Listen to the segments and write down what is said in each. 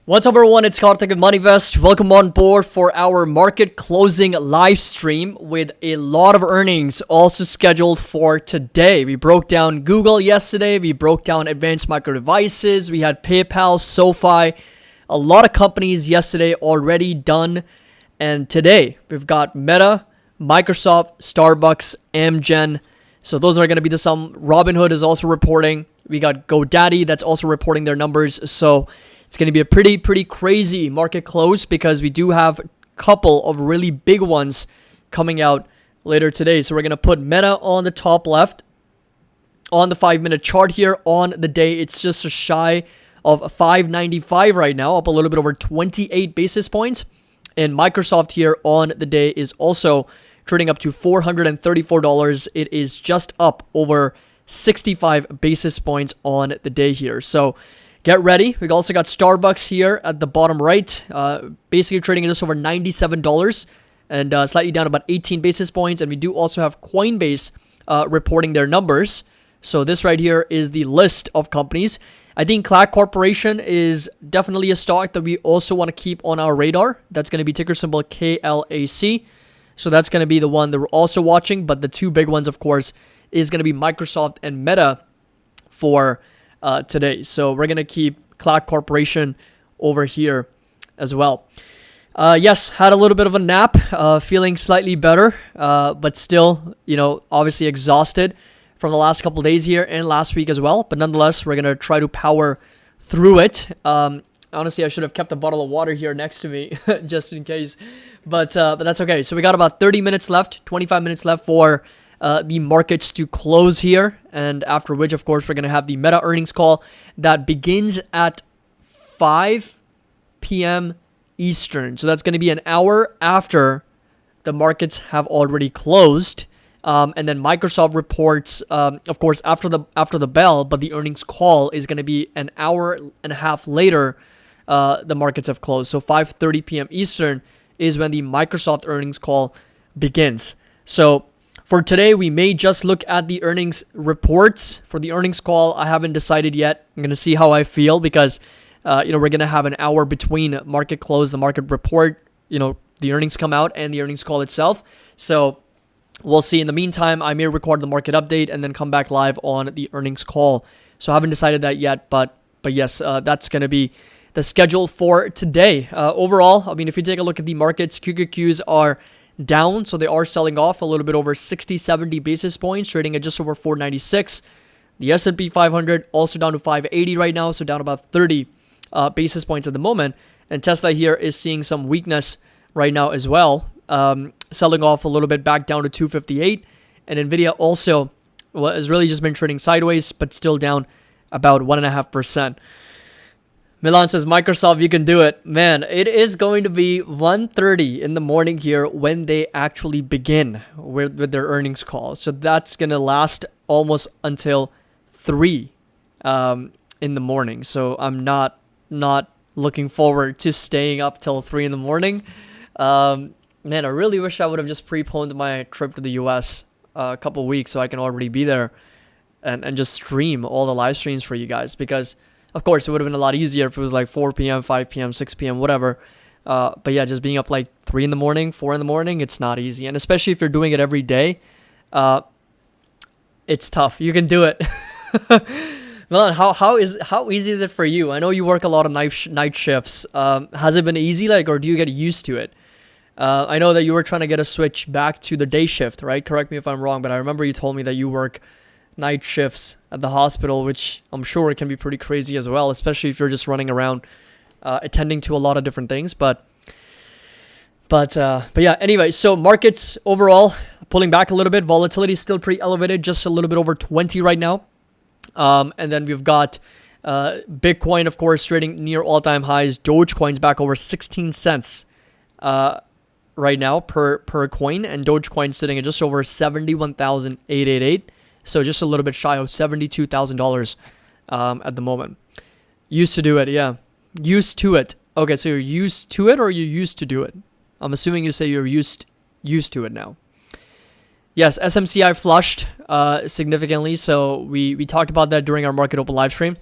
What's up everyone, it's Karthik with MoneyVest. Welcome on board for our market closing live stream with a lot of earnings also scheduled for today. We broke down Google yesterday, we broke down Advanced Micro Devices, we had PayPal, SoFi, a lot of companies yesterday already done. And today we've got Meta, Microsoft, Starbucks, AMGEN. So those are going to be the sum. Robinhood is also reporting. We got GoDaddy that's also reporting their numbers. So it's going to be a pretty crazy market close because we do have a couple of really big ones coming out later today. So we're going to put Meta on the top left on the 5-minute chart here. On the day, it's just a shy of 595 right now, up a little bit over 28 basis points. And Microsoft here on the day is also trading up to $434. It is just up over 65 basis points on the day here. So get ready. We also got Starbucks here at the bottom right, basically trading at just over $97 and slightly down about 18 basis points. And we do also have Coinbase reporting their numbers. So this right here is the list of companies. I think Clack Corporation is definitely a stock that we also want to keep on our radar. That's going to be ticker symbol KLAC. So that's going to be the one that we're also watching. But the two big ones, of course, is going to be Microsoft and Meta for today. So we're going to keep Clack Corporation over here as well. Yes, had a little bit of a nap, feeling slightly better, but still, obviously exhausted from the last couple of days here and last week as well. But nonetheless, we're going to try to power through it. Honestly, I should have kept a bottle of water here next to me just in case, but that's okay. So we got about 30 minutes left, 25 minutes left for the markets to close here, and after which, of course, we're going to have the Meta earnings call that begins at 5 p.m. Eastern. So that's going to be an hour after the markets have already closed. And then Microsoft reports, of course, after the bell, but the earnings call is going to be an hour and a half later. The markets have closed. So 5:30 p.m. Eastern is when the Microsoft earnings call begins. So for today, we may just look at the earnings reports. For the earnings call, I haven't decided yet. I'm going to see how I feel because, we're going to have an hour between market close, the market report, the earnings come out, and the earnings call itself. So we'll see. In the meantime, I may record the market update and then come back live on the earnings call. So I haven't decided that yet, but yes, that's going to be the schedule for today. Overall, if you take a look at the markets, QQQs are down, so they are selling off a little bit over 60-70 basis points, trading at just over 496. The S&P 500 also down to 580 right now, so down about 30 basis points at the moment. And Tesla here is seeing some weakness right now as well, selling off a little bit back down to 258. And Nvidia also has really just been trading sideways, but still down about 1.5%. Milan says, Microsoft, you can do it. Man, it is going to be 1:30 in the morning here when they actually begin with their earnings call. So that's going to last almost until 3 in the morning. So I'm not looking forward to staying up till 3 in the morning. Man, I really wish I would have just preponed my trip to the US a couple weeks so I can already be there and just stream all the live streams for you guys, because of course, it would have been a lot easier if it was like 4 p.m., 5 p.m., 6 p.m., whatever. But yeah, just being up like 3 in the morning, 4 in the morning, it's not easy. And especially if you're doing it every day, it's tough. You can do it. Milan, how easy is it for you? I know you work a lot of night shifts. Has it been easy, or do you get used to it? I know that you were trying to get a switch back to the day shift, right? Correct me if I'm wrong, but I remember you told me that you work night shifts at the hospital, which I'm sure it can be pretty crazy as well, especially if you're just running around attending to a lot of different things. But yeah, anyway, so markets overall pulling back a little bit. Volatility is still pretty elevated, just a little bit over 20 right now. And then we've got Bitcoin, of course, trading near all-time highs. Dogecoin's back over 16 cents right now per coin, and Dogecoin sitting at just over 71,888. So just a little bit shy of $72,000 at the moment. Used to do it, yeah. Used to it. Okay, so you're used to it or you used to do it? I'm assuming you say you're used to it now. Yes, SMCI flushed significantly. So we talked about that during our Market Open live stream.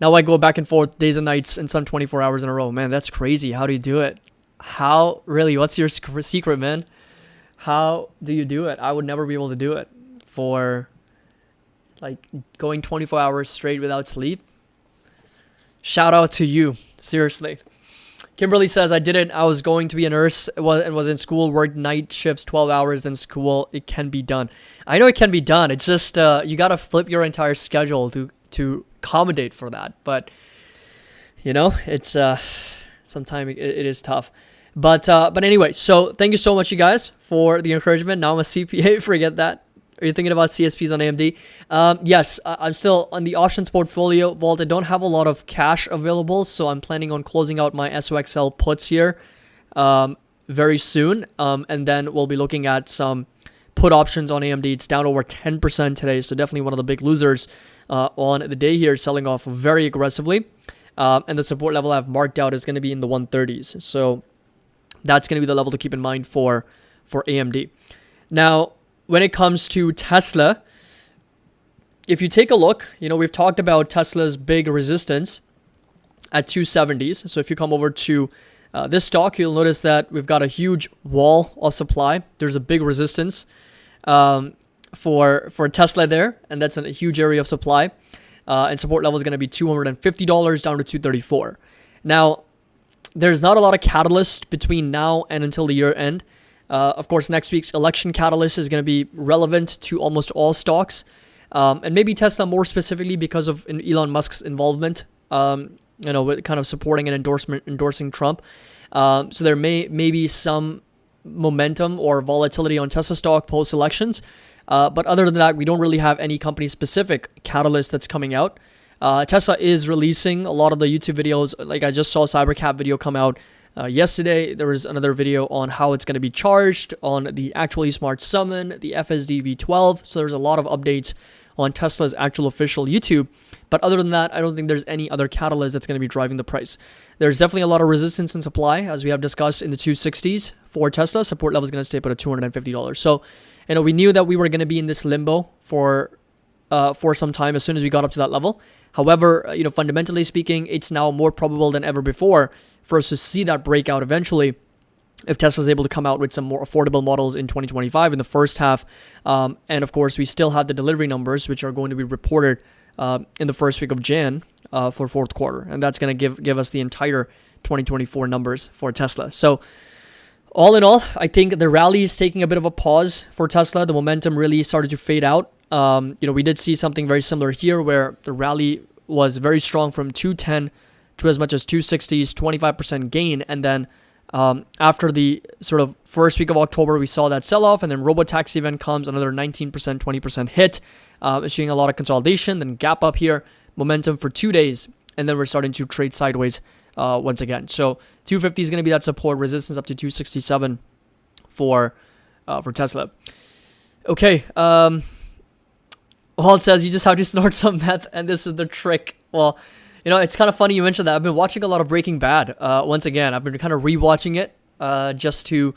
Now I go back and forth days and nights and some 24 hours in a row. Man, that's crazy. How do you do it? What's your secret, man? How do you do it? I would never be able to do it for like going 24 hours straight without sleep. Shout out to you. Seriously. Kimberly says, I did it. I was going to be a nurse and was in school, worked night shifts, 12 hours, then school. It can be done. I know it can be done. It's just you got to flip your entire schedule to accommodate for that. But, it's sometimes it is tough. But anyway, so thank you so much, you guys, for the encouragement. Now I'm a CPA. Forget that. Are you thinking about CSPs on AMD? Yes, I'm still on the options portfolio vault. I don't have a lot of cash available, so I'm planning on closing out my SOXL puts here very soon. And then we'll be looking at some put options on AMD. It's down over 10% today, so definitely one of the big losers on the day here, selling off very aggressively. And the support level I've marked out is going to be in the 130s. So that's going to be the level to keep in mind for AMD. Now, when it comes to Tesla, if you take a look, we've talked about Tesla's big resistance at 270s. So if you come over to this stock, you'll notice that we've got a huge wall of supply. There's a big resistance for Tesla there, and that's a huge area of supply. And support level is going to be $250 down to $234. Now, there's not a lot of catalyst between now and until the year end. Of course, next week's election catalyst is going to be relevant to almost all stocks, and maybe Tesla more specifically because of Elon Musk's involvement, with kind of supporting and endorsing Trump. So there may be some momentum or volatility on Tesla stock post-elections. But other than that, we don't really have any company-specific catalyst that's coming out. Tesla is releasing a lot of the YouTube videos. Like I just saw a Cybercap video come out yesterday. There was another video on how it's going to be charged on the actual eSmart Summon, the FSD V12. So there's a lot of updates on Tesla's actual official YouTube. But other than that, I don't think there's any other catalyst that's going to be driving the price. There's definitely a lot of resistance in supply, as we have discussed in the 260s for Tesla. Support level is going to stay put at $250. So, we knew that we were going to be in this limbo for some time as soon as we got up to that level. However, fundamentally speaking, it's now more probable than ever before for us to see that breakout eventually if Tesla is able to come out with some more affordable models in 2025 in the first half. And of course, we still have the delivery numbers, which are going to be reported in the first week of Jan for fourth quarter. And that's going to give us the entire 2024 numbers for Tesla. So all in all, I think the rally is taking a bit of a pause for Tesla. The momentum really started to fade out. We did see something very similar here where the rally was very strong from 210 to as much as 260s, 25% gain. And then after the sort of first week of October, we saw that sell-off, and then Robotaxi event comes, another 19%, 20% hit, issuing a lot of consolidation, then gap up here, momentum for 2 days, and then we're starting to trade sideways once again. So 250 is going to be that support, resistance up to 267 for Tesla. Okay, it says you just have to snort some meth, and this is the trick. Well, it's kind of funny you mentioned that. I've been watching a lot of Breaking Bad. Once again, I've been kind of rewatching it just to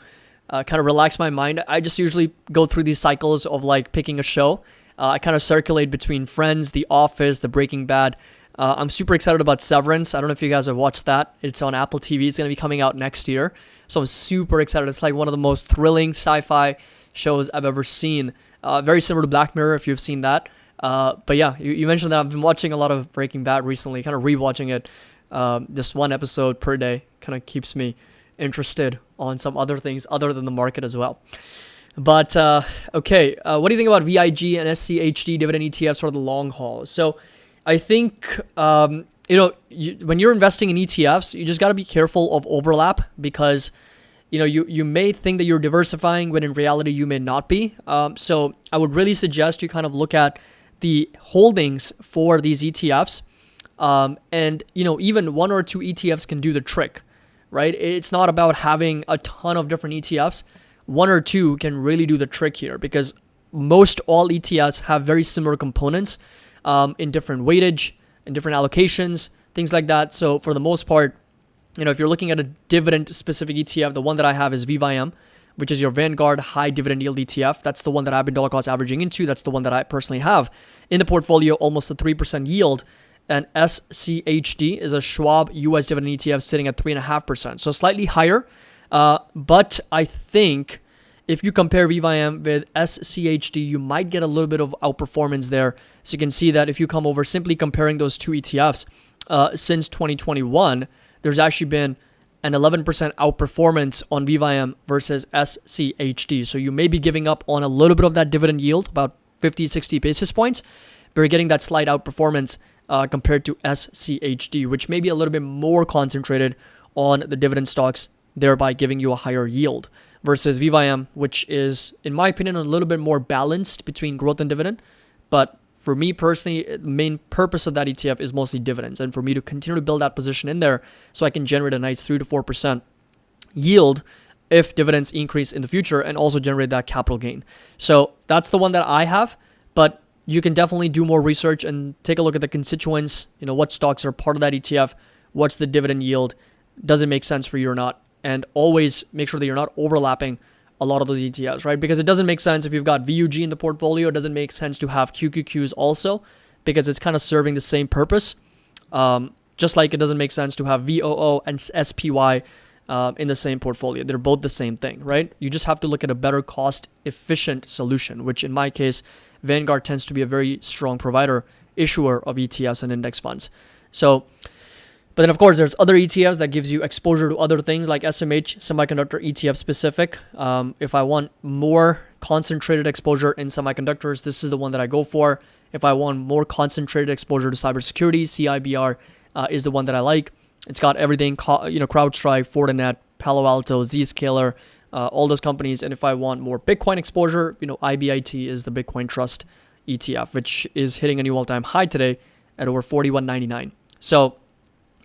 kind of relax my mind. I just usually go through these cycles of like picking a show. I kind of circulate between Friends, The Office, The Breaking Bad. I'm super excited about Severance. I don't know if you guys have watched that. It's on Apple TV. It's going to be coming out next year. So I'm super excited. It's like one of the most thrilling sci-fi shows I've ever seen. Very similar to Black Mirror, if you've seen that. But yeah, you mentioned that I've been watching a lot of Breaking Bad recently, kind of rewatching it. Just one episode per day kind of keeps me interested on some other things other than the market as well. But okay, what do you think about VIG and SCHD dividend ETFs for the long haul? So I think when you're investing in ETFs, you just got to be careful of overlap because you may think that you're diversifying when in reality you may not be. So I would really suggest you kind of look at the holdings for these ETFs, and even one or two ETFs can do the trick, right? It's not about having a ton of different ETFs. One or two can really do the trick here because most all ETFs have very similar components in different weightage, in different allocations, things like that. So for the most part, if you're looking at a dividend specific ETF, the one that I have is VYM, which is your Vanguard high dividend yield ETF. That's the one that I've been dollar cost averaging into. That's the one that I personally have in the portfolio, almost a 3% yield. and SCHD is a Schwab US dividend ETF sitting at 3.5%. So slightly higher. But I think if you compare VYM with SCHD, you might get a little bit of outperformance there. So you can see that if you come over simply comparing those two ETFs since 2021, there's actually been an 11% outperformance on VYM versus SCHD. So you may be giving up on a little bit of that dividend yield, about 50, 60 basis points, but you're getting that slight outperformance compared to SCHD, which may be a little bit more concentrated on the dividend stocks, thereby giving you a higher yield versus VYM, which is, in my opinion, a little bit more balanced between growth and dividend. But for me personally, the main purpose of that ETF is mostly dividends, and for me to continue to build that position in there so I can generate a nice 3 to 4% yield if dividends increase in the future, and also generate that capital gain. So that's the one that I have, but you can definitely do more research and take a look at the constituents, what stocks are part of that ETF, what's the dividend yield, does it make sense for you or not, and always make sure that you're not overlapping a lot of those ETFs, right? Because it doesn't make sense if you've got VUG in the portfolio. It doesn't make sense to have QQQs also, because it's kind of serving the same purpose. Just like it doesn't make sense to have VOO and SPY in the same portfolio. They're both the same thing, right? You just have to look at a better cost-efficient solution, which in my case, Vanguard tends to be a very strong provider, issuer of ETFs and index funds. So, but then of course, there's other ETFs that gives you exposure to other things like SMH, semiconductor ETF specific. If I want more concentrated exposure in semiconductors, this is the one that I go for. If I want more concentrated exposure to cybersecurity, CIBR is the one that I like. It's got everything, CrowdStrike, Fortinet, Palo Alto, Zscaler, all those companies. And if I want more Bitcoin exposure, IBIT is the Bitcoin Trust ETF, which is hitting a new all-time high today at over $41.99. So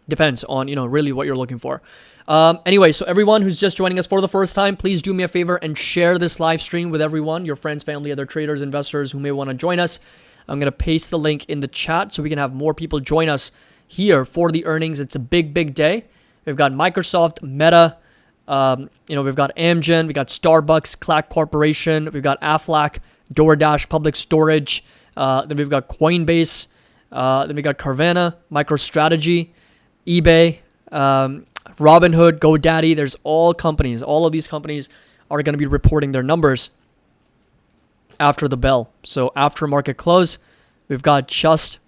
depends on, really what you're looking for. Anyway, so everyone who's just joining us for the first time, please do me a favor and share this live stream with everyone, your friends, family, other traders, investors who may want to join us. I'm going to paste the link in the chat so we can have more people join us here for the earnings. It's a big, big day. We've got Microsoft, Meta, we've got AMGEN, we got StarBucks, Clack Corporation, we've got Aflac, DoorDash, Public Storage, then we've got Coinbase, then we got Carvana, MicroStrategy, eBay, Robinhood, GoDaddy. There's all of these companies are going to be reporting their numbers after the bell. So after market close, we've got just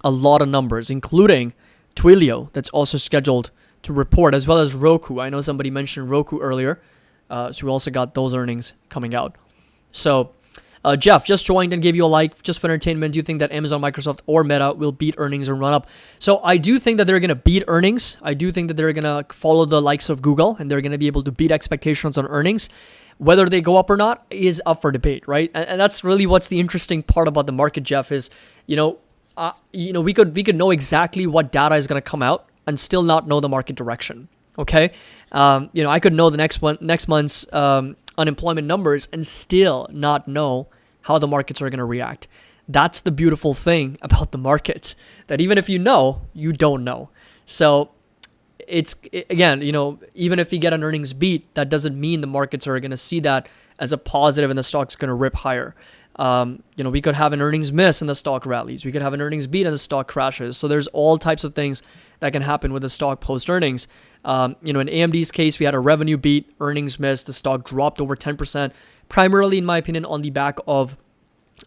a lot of numbers, including Twilio, that's also scheduled to report, as well as Roku. I know somebody mentioned Roku earlier, so we also got those earnings coming out. So Jeff just joined and gave you a like just for entertainment. Do you think that Amazon, Microsoft, or Meta will beat earnings and run up? So I do think that they're going to beat earnings. I do think that they're going to follow the likes of Google, and they're going to be able to beat expectations on earnings. Whether they go up or not is up for debate, right? And that's really what's the interesting part about the market, Jeff, is, we could know exactly what data is going to come out and still not know the market direction. Okay, I could know the next month's unemployment numbers and still not know how the markets are going to react. That's the beautiful thing about the markets, that even if you know, you don't know. So again, even if you get an earnings beat, that doesn't mean the markets are going to see that as a positive and the stock's going to rip higher. We could have an earnings miss and the stock rallies. We could have an earnings beat and the stock crashes. So there's all types of things that can happen with the stock post earnings. In AMD's case, we had a revenue beat, earnings miss, the stock dropped over 10%, primarily, in my opinion, on the back of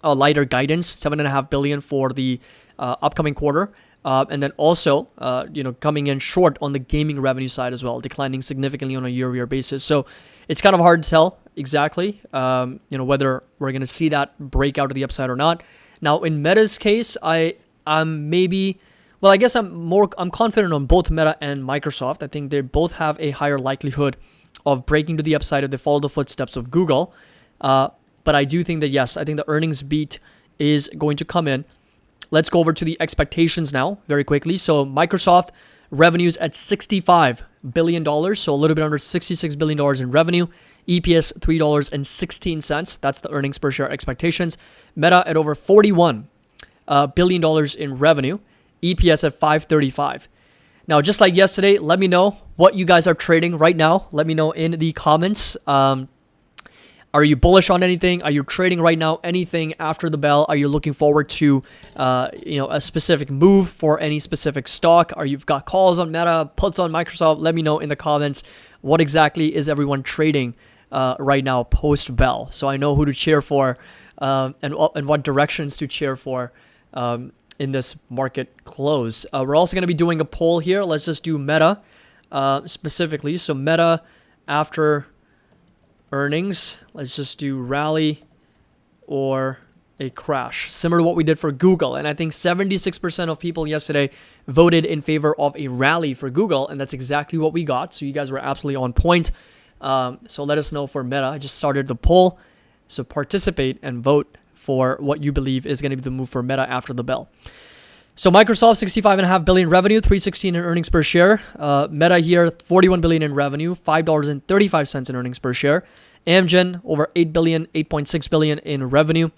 a lighter guidance, $7.5 billion for the upcoming quarter. And then also, coming in short on the gaming revenue side as well, declining significantly on a year-over-year basis. So it's kind of hard to tell exactly, whether we're going to see that break out to the upside or not. Now, in Meta's case, I'm confident on both Meta and Microsoft. I think they both have a higher likelihood of breaking to the upside if they follow the footsteps of Google. But I do think that, yes, I think the earnings beat is going to come in. Let's go over to the expectations now very quickly. So Microsoft revenues at $65 billion, so a little bit under $66 billion in revenue. EPS $3.16. That's the earnings per share expectations. Meta at over $41 billion in revenue. EPS at $5.35. Now, just like yesterday, let me know what you guys are trading right now. Let me know in the comments. Are you bullish on anything? Are you trading right now anything after the bell? Are you looking forward to a specific move for any specific stock? Are you've got calls on Meta, puts on Microsoft? Let me know in the comments what exactly is everyone trading right now post bell, so I know who to cheer for and what directions to cheer for in this market close. We're also going to be doing a poll here. Let's just do Meta specifically. So Meta after earnings, let's just do rally or a crash, similar to what we did for Google. And I think 76% of people yesterday voted in favor of a rally for Google, and that's exactly what we got. So you guys were absolutely on point. So let us know for Meta. I just started the poll, so participate and vote for what you believe is going to be the move for Meta after the bell. So Microsoft, $65.5 billion revenue, $3.16 in earnings per share. Meta here, $41 billion in revenue, $5.35 in earnings per share. AMGEN, over $8 billion, $8.6 billion in revenue.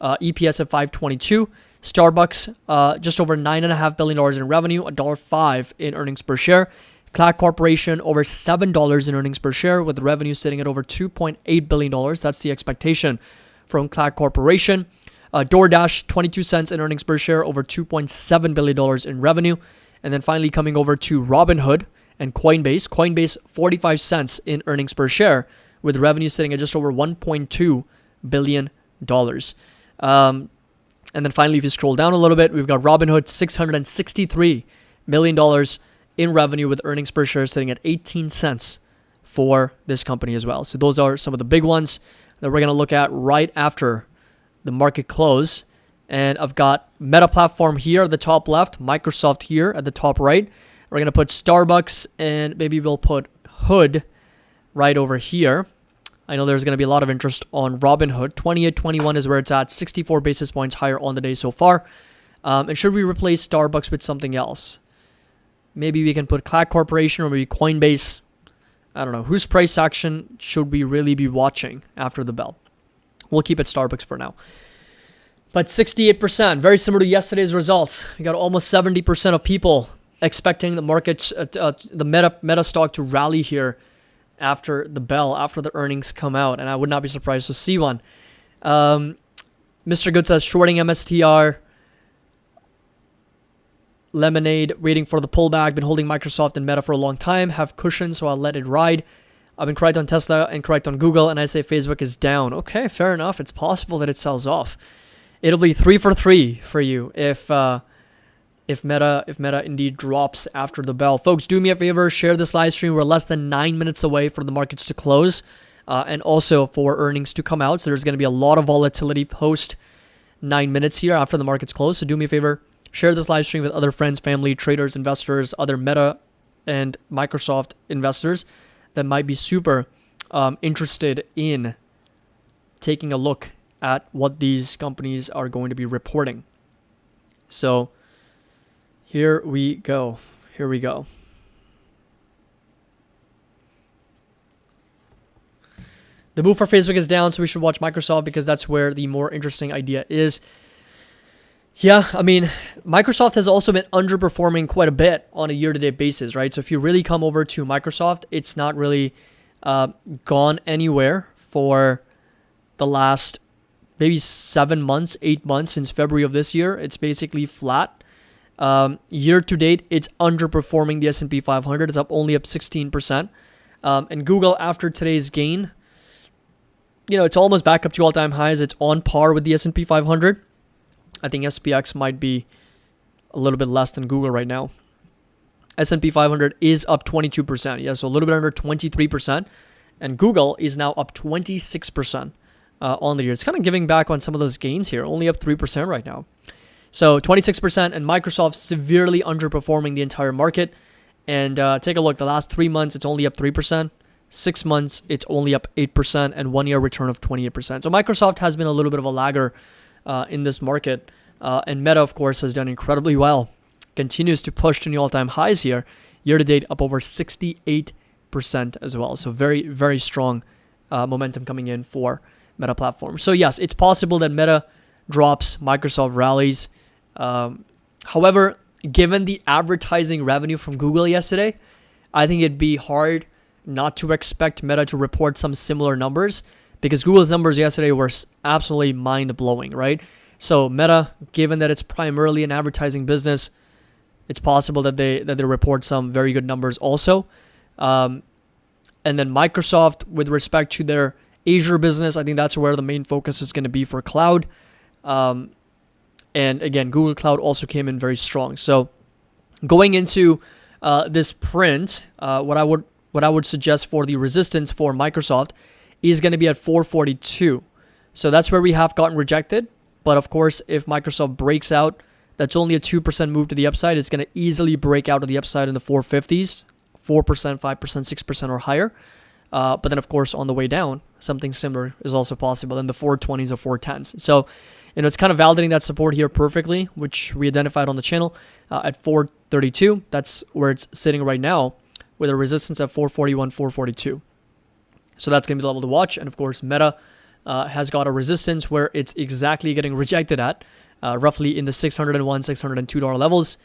EPS at $5.22. Starbucks, just over $9.5 billion in revenue, $1.05 in earnings per share. Clack Corporation, over $7 in earnings per share, with revenue sitting at over $2.8 billion. That's the expectation from Clack Corporation. DoorDash, 22 cents in earnings per share, over $2.7 billion in revenue. And then finally coming over to Robinhood and Coinbase. Coinbase, 45 cents in earnings per share, with revenue sitting at just over $1.2 billion. And then finally, if you scroll down a little bit, we've got Robinhood, $663 million in revenue, with earnings per share sitting at 18 cents for this company as well. So those are some of the big ones that we're going to look at right after the market close. And I've got Meta Platform here at the top left, Microsoft here at the top right. We're going to put Starbucks, and maybe we'll put Hood right over here. I know there's going to be a lot of interest on Robinhood. 28.21 is where it's at, 64 basis points higher on the day so far. And should we replace Starbucks with something else? Maybe we can put Clack Corporation or maybe Coinbase. I don't know. Whose price action should we really be watching after the bell? We'll keep it Starbucks for now. But 68%, very similar to yesterday's results. We got almost 70% of people expecting the markets, the Meta stock to rally here after the bell, after the earnings come out. And I would not be surprised to see one. Mr. Good says, shorting MSTR. Lemonade, waiting for the pullback. Been holding Microsoft and Meta for a long time. Have cushion, so I'll let it ride. I've been correct on Tesla and correct on Google, and I say Facebook is down. Okay, fair enough. It's possible that it sells off. It'll be 3 for 3 for you if Meta indeed drops after the bell. Folks, do me a favor, share this live stream. We're less than 9 minutes away for the markets to close, and also for earnings to come out. So there's going to be a lot of volatility post 9 minutes here after the markets close. So do me a favor, share this live stream with other friends, family, traders, investors, other Meta and Microsoft investors that might be super interested in taking a look at what these companies are going to be reporting. So here we go. Here we go. The move for Facebook is down, so we should watch Microsoft because that's where the more interesting idea is. Yeah, I mean, Microsoft has also been underperforming quite a bit on a year-to-date basis, right? So if you really come over to Microsoft, it's not really gone anywhere for the last maybe 7 months, 8 months since February of this year. It's basically flat. Year-to-date, it's underperforming the S&P 500. It's only up 16%. And Google, after today's gain, it's almost back up to all-time highs. It's on par with the S&P 500. I think SBUX might be a little bit less than Google right now. S&P 500 is up 22%. Yeah, so a little bit under 23%. And Google is now up 26% on the year. It's kind of giving back on some of those gains here. Only up 3% right now. So 26%, and Microsoft severely underperforming the entire market. And take a look. The last 3 months, it's only up 3%. 6 months, it's only up 8%. And 1 year return of 28%. So Microsoft has been a little bit of a lagger in this market. And Meta, of course, has done incredibly well. Continues to push to new all-time highs here. Year-to-date, up over 68% as well. So very, very strong momentum coming in for Meta Platform. So yes, it's possible that Meta drops, Microsoft rallies. However, given the advertising revenue from Google yesterday, I think it'd be hard not to expect Meta to report some similar numbers because Google's numbers yesterday were absolutely mind-blowing, right? So Meta, given that it's primarily an advertising business, it's possible that they report some very good numbers also. And then Microsoft, with respect to their Azure business, I think that's where the main focus is going to be for cloud. And again, Google Cloud also came in very strong. So going into this print, what I would suggest for the resistance for Microsoft is going to be at 442. So that's where we have gotten rejected. But of course, if Microsoft breaks out, that's only a 2% move to the upside. It's going to easily break out to the upside in the 450s, 4%, 5%, 6% or higher. But then, of course, on the way down, something similar is also possible in the 420s or 410s. So, it's kind of validating that support here perfectly, which we identified on the channel at 432. That's where it's sitting right now with a resistance at 441, 442. So that's going to be the level to watch. And, of course, Meta has got a resistance where it's exactly getting rejected at, roughly in the $601, $602 levels.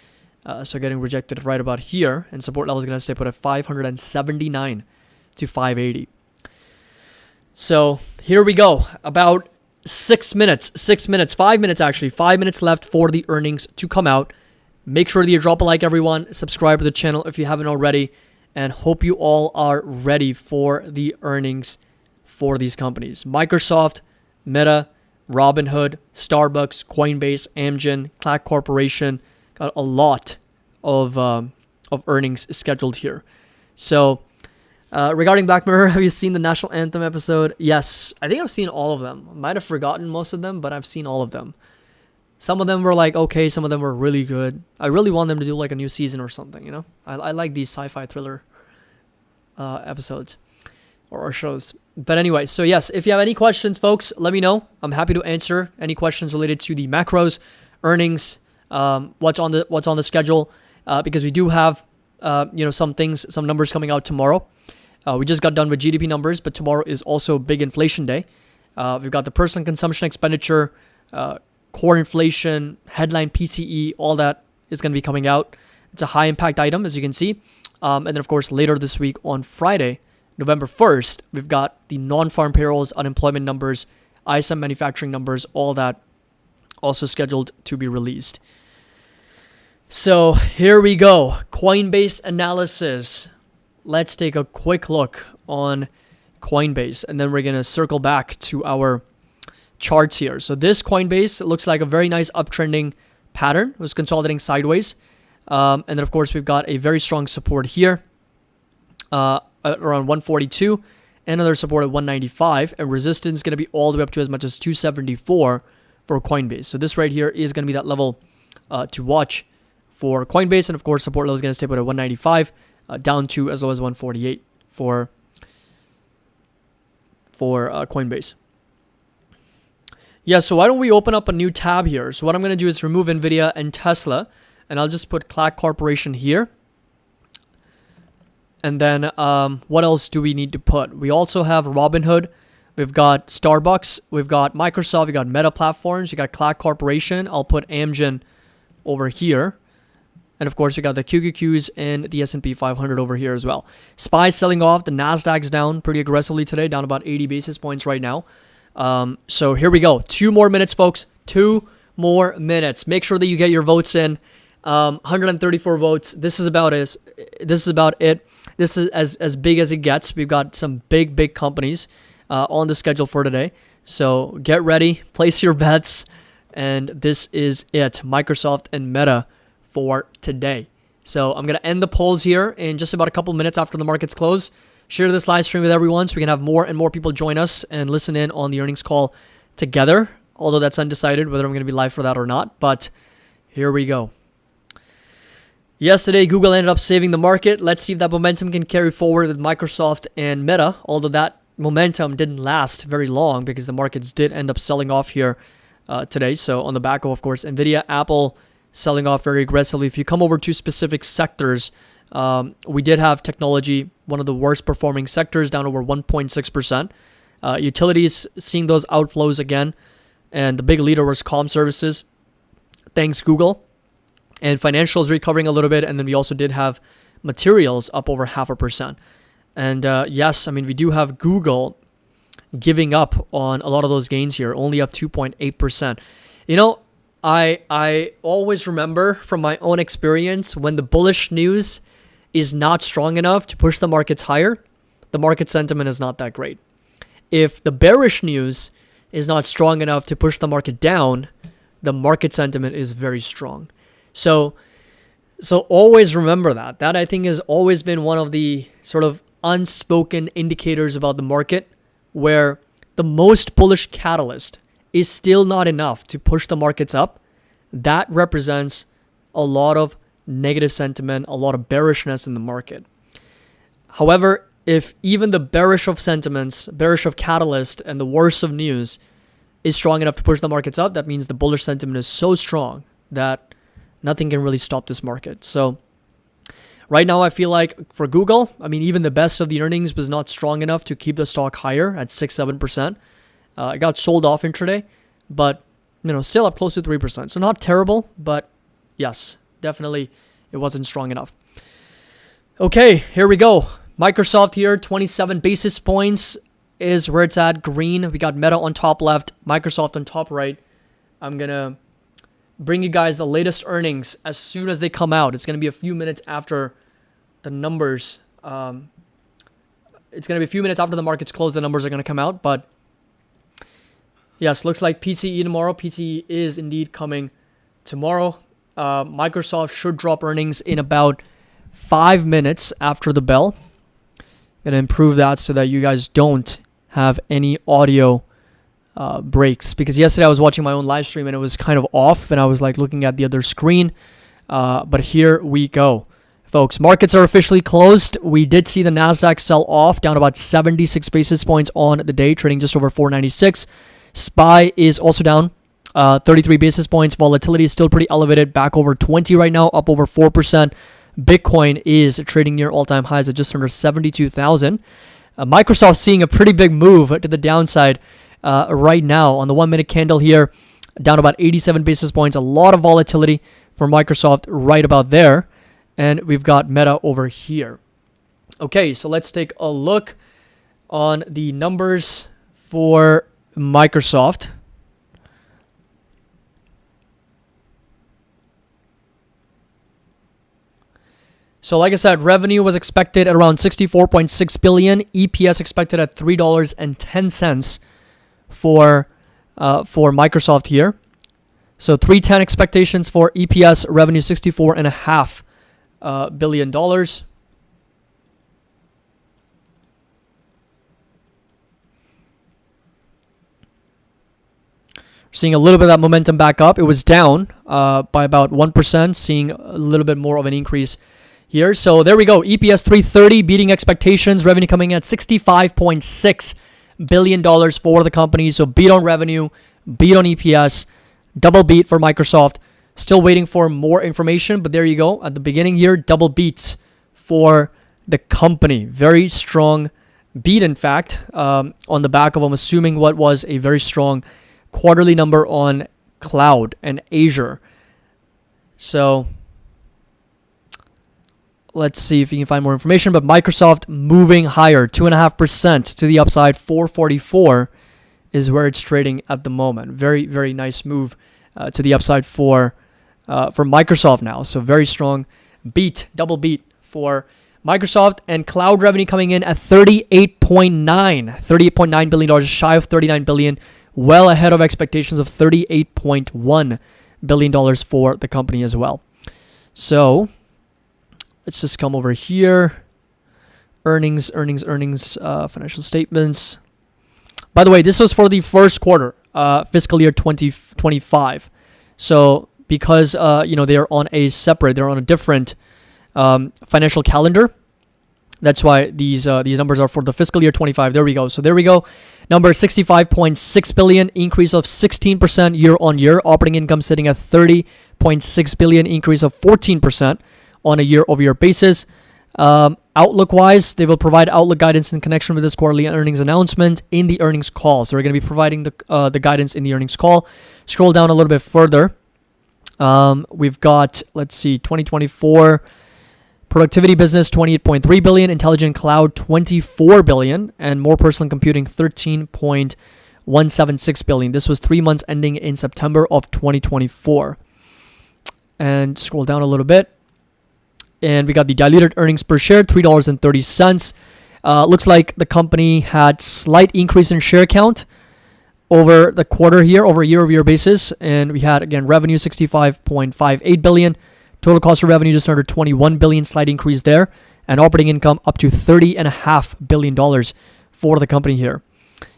So getting rejected right about here. And support level is going to stay put at 579 to 580. So here we go. About 5 minutes left for the earnings to come out. Make sure that you drop a like, everyone. Subscribe to the channel if you haven't already. And hope you all are ready for the earnings for these companies. Microsoft, Meta, Robinhood, StarBucks, Coinbase, AMGEN, Clack Corporation. Got a lot of earnings scheduled here. So regarding Black Mirror, have you seen the National Anthem episode? Yes, I think I've seen all of them. I might have forgotten most of them, but I've seen all of them. Some of them were like, okay, some of them were really good. I really want them to do like a new season or something, I like these sci-fi thriller episodes or shows. But anyway, so yes, if you have any questions, folks, let me know. I'm happy to answer any questions related to the macros, earnings, what's on the schedule, because we do have some numbers coming out tomorrow. We just got done with GDP numbers, but tomorrow is also big inflation day. We've got the personal consumption expenditure, core inflation, headline PCE, all that is going to be coming out. It's a high impact item, as you can see. And then, of course, later this week on Friday, November 1st, we've got the non-farm payrolls, unemployment numbers, ISM manufacturing numbers, all that also scheduled to be released. So here we go. Coinbase analysis. Let's take a quick look on Coinbase, and then we're going to circle back to our charts here. So this Coinbase looks like a very nice uptrending pattern. It was consolidating sideways. And then, of course, we've got a very strong support here at around 142, and another support at 195, and resistance is going to be all the way up to as much as 274 for Coinbase. So this right here is going to be that level to watch for Coinbase, and of course, support level is going to stay put at 195, down to as low as 148 for Coinbase. Yeah, so why don't we open up a new tab here? So what I'm going to do is remove NVIDIA and Tesla, and I'll just put Clack Corporation here. And then what else do we need to put? We also have Robinhood. We've got StarBucks. We've got Microsoft. We've got Meta Platforms. We got Clack Corporation. I'll put AMGEN over here. And of course, we got the QQQs and the S&P 500 over here as well. SPY selling off. The Nasdaq's down pretty aggressively today, down about 80 basis points right now. So here we go. 2 more minutes, folks. 2 more minutes. Make sure that you get your votes in. 134 votes. This is about it. This is as big as it gets. We've got some big companies on the schedule for today. So get ready, place your bets, and this is it. Microsoft and Meta for today. So I'm going to end the polls here in just about a couple minutes after the markets close. Share this live stream with everyone so we can have more and more people join us and listen in on the earnings call together. Although that's undecided whether I'm going to be live for that or not. But here we go. Yesterday, Google ended up saving the market. Let's see if that momentum can carry forward with Microsoft and Meta, although that momentum didn't last very long because the markets did end up selling off here today. So on the back of course, NVIDIA, Apple selling off very aggressively. If you come over to specific sectors, we did have technology, one of the worst performing sectors, down over 1.6%. Utilities seeing those outflows again, and the big leader was comm services. Thanks, Google. And financials recovering a little bit, and then we also did have materials up over 0.5%. And yes, I mean, we do have Google giving up on a lot of those gains here, only up 2.8%. You know, I always remember from my own experience, when the bullish news is not strong enough to push the markets higher, the market sentiment is not that great. If the bearish news is not strong enough to push the market down, the market sentiment is very strong. So always remember that. That, I think, has always been one of the sort of unspoken indicators about the market, where the most bullish catalyst is still not enough to push the markets up. That represents a lot of negative sentiment, a lot of bearishness in the market. However, if even the bearish of sentiments, bearish of catalyst, and the worst of news is strong enough to push the markets up, that means the bullish sentiment is so strong that nothing can really stop this market. So right now, I feel like for Google, I mean, even the best of the earnings was not strong enough to keep the stock higher at 6-7%. It got sold off intraday, but still up close to 3%. So not terrible, but yes, definitely it wasn't strong enough. Okay, here we go. Microsoft here, 27 basis points is where it's at. Green. We got Meta on top left, Microsoft on top right. I'm going to bring you guys the latest earnings as soon as they come out. It's going to be a few minutes after the numbers. It's going to be a few minutes after the markets close. The numbers are going to come out. But yes, looks like PCE tomorrow. PCE is indeed coming tomorrow. Microsoft should drop earnings in about 5 minutes after the bell. Going to improve that so that you guys don't have any audio breaks, because yesterday I was watching my own live stream and it was kind of off and I was like looking at the other screen. But here we go, folks. Markets are officially closed. We did see the NASDAQ sell off, down about 76 basis points on the day, trading just over 496. SPY is also down 33 basis points. Volatility is still pretty elevated, back over 20 right now, up over 4%. Bitcoin is trading near all-time highs at just under 72,000. Microsoft seeing a pretty big move to the downside right now on the 1 minute candle here, down about 87 basis points. A lot of volatility for Microsoft right about there. And we've got Meta over here. Okay, so let's take a look on the numbers for Microsoft. So like I said, revenue was expected at around $64.6 billion. EPS expected at $3.10 for Microsoft here. So $3.10 expectations for EPS, revenue $64.5 billion. We're seeing a little bit of that momentum back up. It was down by about 1%, seeing a little bit more of an increase here. So there we go. EPS 330, beating expectations. Revenue coming at $65.6 billion for the company. So beat on revenue, beat on EPS, double beat for Microsoft. Still waiting for more information, but there you go. At the beginning here, double beats for the company. Very strong beat, in fact, on the back of, I'm assuming, what was a very strong quarterly number on cloud and Azure. So let's see if we can find more information. But Microsoft moving higher, 2.5% to the upside. 444 is where it's trading at the moment. Very, very nice move to the upside for Microsoft now. So very strong beat, double beat for Microsoft. And cloud revenue coming in at $38.9 billion, shy of $39 billion, well ahead of expectations of $38.1 billion for the company as well. So let's just come over here. Earnings, financial statements. By the way, this was for the first quarter, fiscal year 2025. So because, they're on a different financial calendar, that's why these numbers are for the fiscal year 25. There we go. So there we go. Number $65.6 billion, increase of 16% year on year. Operating income sitting at $30.6 billion, increase of 14% on a year-over-year basis. Outlook-wise, they will provide outlook guidance in connection with this quarterly earnings announcement in the earnings call. So we're going to be providing the guidance in the earnings call. Scroll down a little bit further. We've got, let's see, 2024 Productivity business, 28.3 billion. Intelligent cloud, 24 billion. And more personal computing, 13.176 billion. This was 3 months ending in September of 2024. And scroll down a little bit. And we got the diluted earnings per share, $3.30. Looks like the company had slight increase in share count over the quarter here, over a year-over-year basis. And we had, again, revenue, 65.58 billion. Total cost of revenue just under 21 billion, slight increase there, and operating income up to $30.5 billion for the company here.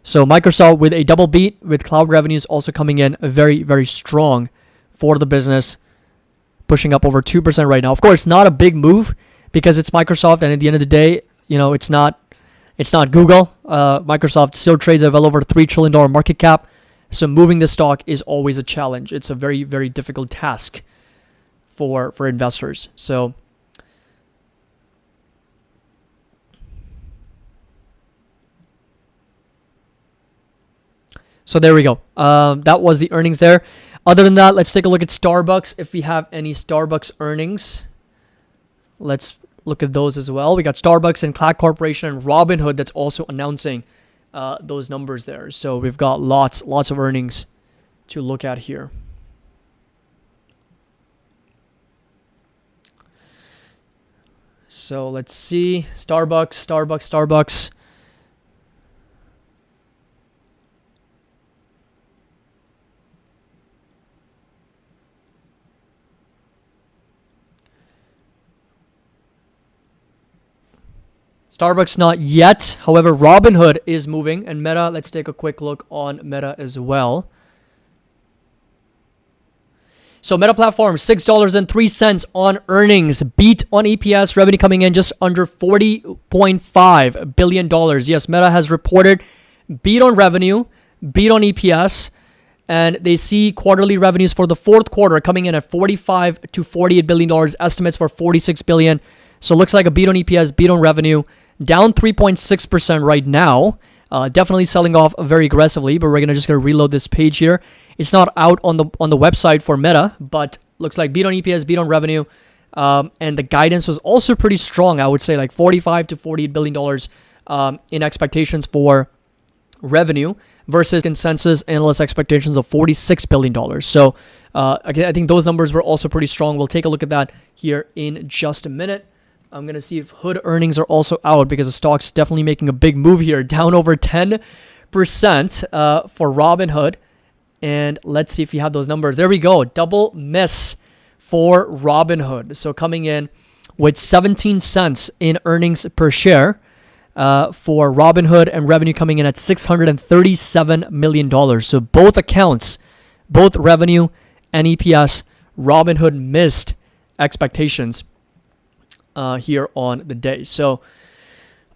So Microsoft with a double beat, with cloud revenues also coming in very, very strong for the business, pushing up over 2% right now. Of course, not a big move because it's Microsoft, and at the end of the day, it's not Google. Microsoft still trades at well over $3 trillion market cap, so moving the stock is always a challenge. It's a very, very difficult task for investors. So there we go. That was the earnings there. Other than that, let's take a look at Starbucks. If we have any Starbucks earnings, let's look at those as well. We got Starbucks and Cloud Corporation and Robinhood that's also announcing those numbers there. So we've got lots of earnings to look at here. So let's see, Starbucks. Starbucks not yet. However, Robinhood is moving, and Meta, let's take a quick look on Meta as well. So Meta Platform, $6.03 on earnings, beat on EPS, revenue coming in just under $40.5 billion. Yes, Meta has reported beat on revenue, beat on EPS, and they see quarterly revenues for the fourth quarter coming in at $45 to $48 billion, estimates for $46 billion. So it looks like a beat on EPS, beat on revenue, down 3.6% right now. Definitely selling off very aggressively, but we're just gonna reload this page here. It's not out on the website for Meta, but looks like beat on EPS, beat on revenue, and the guidance was also pretty strong. I would say like $45 to $48 billion in expectations for revenue versus consensus analyst expectations of $46 billion. So again, I think those numbers were also pretty strong. We'll take a look at that here in just a minute. I'm going to see if Hood earnings are also out because the stock's definitely making a big move here, down over 10% for Robinhood. And let's see if you have those numbers. There we go. Double miss for Robinhood. So coming in with 17 cents in earnings per share for Robinhood, and revenue coming in at $637 million. So both accounts, both revenue and EPS, Robinhood missed expectations here on the day. So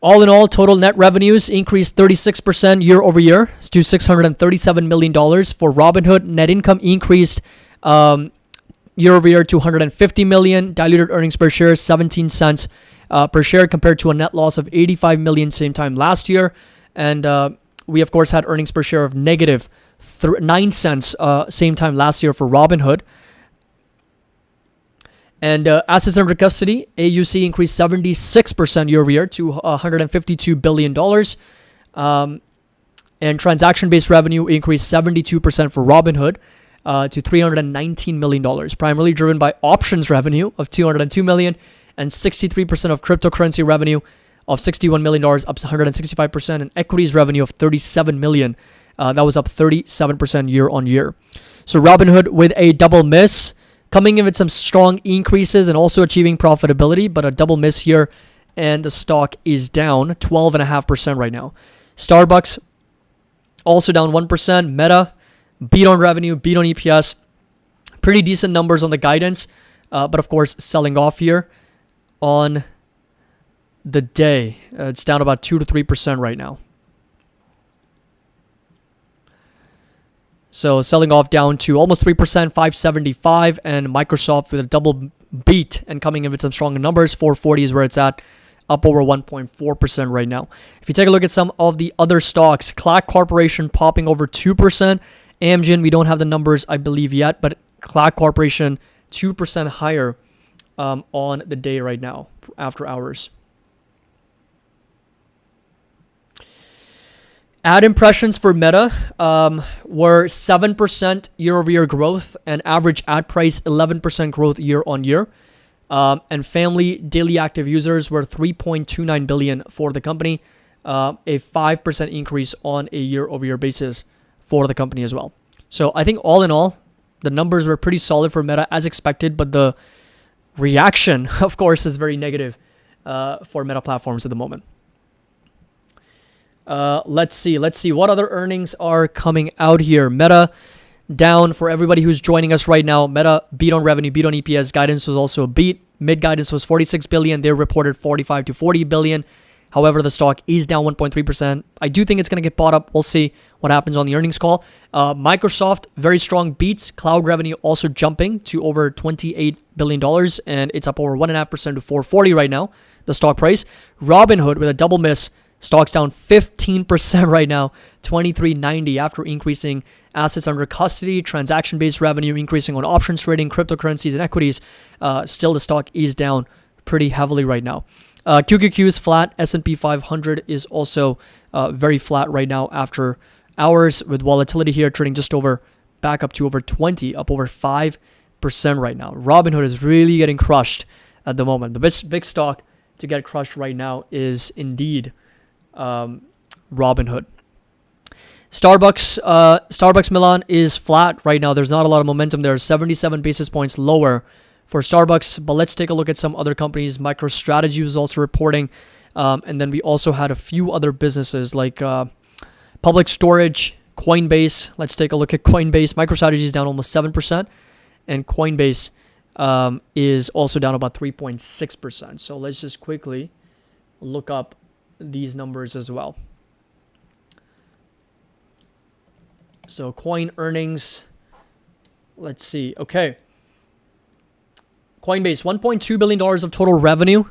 all in all, total net revenues increased 36% year over year to $637 million for Robinhood. Net income increased year over year to $150 million. Diluted earnings per share, 17 cents per share compared to a net loss of $85 million same time last year. And we, of course, had earnings per share of negative 9 cents same time last year for Robinhood. And assets under custody, AUC increased 76% year over year to $152 billion. And transaction-based revenue increased 72% for Robinhood to $319 million, primarily driven by options revenue of $202 million and 63% of cryptocurrency revenue of $61 million, up 165%, and equities revenue of $37 million. That was up 37% year on year. So Robinhood with a double miss, coming in with some strong increases and also achieving profitability, but a double miss here, and the stock is down 12.5% right now. Starbucks also down 1%. Meta beat on revenue, beat on EPS. Pretty decent numbers on the guidance, but of course selling off here on the day. It's down about 2 to 3% right now. So selling off down to almost 3%, 575, and Microsoft with a double beat and coming in with some stronger numbers. 440 is where it's at, up over 1.4% right now. If you take a look at some of the other stocks, Cloud Corporation popping over 2%. AMGEN, we don't have the numbers, I believe, yet, but Cloud Corporation 2% higher on the day right now after hours. Ad impressions for Meta were 7% year-over-year growth and average ad price 11% growth year-on-year. And family daily active users were 3.29 billion for the company, a 5% increase on a year-over-year basis for the company as well. So I think all in all, the numbers were pretty solid for Meta as expected, but the reaction, of course, is very negative for Meta platforms at the moment. Let's see what other earnings are coming out here. Meta down for everybody who's joining us right now. Meta beat on revenue, beat on EPS. Guidance was also a beat. Mid guidance was 46 billion. They reported 45 to 40 billion. However, the stock is down 1.3%. I do think it's going to get bought up. We'll see what happens on the earnings call. Microsoft, very strong beats. Cloud revenue also jumping to over $28 billion, and it's up over 1.5% to 440 right now, the stock price. Robinhood with a double miss. Stock's down 15% right now, $23.90 after increasing assets under custody, transaction-based revenue, increasing on options trading, cryptocurrencies, and equities. Still, the stock is down pretty heavily right now. QQQ is flat. S&P 500 is also very flat right now after hours, with volatility here trading just over, back up to over 20, up over 5% right now. Robinhood is really getting crushed at the moment. The big stock to get crushed right now is indeed Robinhood. Starbucks Milan is flat right now. There's not a lot of momentum there. 77 basis points lower for Starbucks. But let's take a look at some other companies. MicroStrategy was also reporting. And then we also had a few other businesses like Public Storage, Coinbase. Let's take a look at Coinbase. MicroStrategy is down almost 7%. And Coinbase is also down about 3.6%. So let's just quickly look up these numbers as well. So coin earnings, let's see. Okay. Coinbase, $1.2 billion of total revenue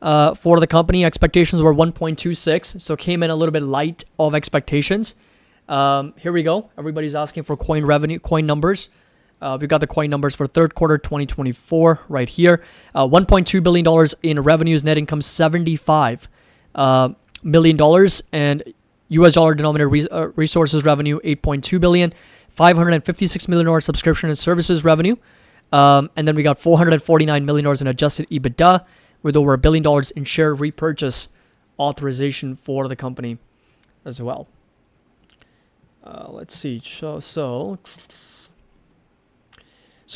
for the company. Expectations were 1.26, so came in a little bit light of expectations. Here we go. Everybody's asking for coin revenue, coin numbers. We've got the coin numbers for third quarter 2024 right here. $1.2 billion in revenues, net income $75 million, and US dollar denominated resources revenue $8.2 billion, $556 million subscription and services revenue, and then we got $449 million in adjusted EBITDA, with over $1 billion in share repurchase authorization for the company as well. Let's see. So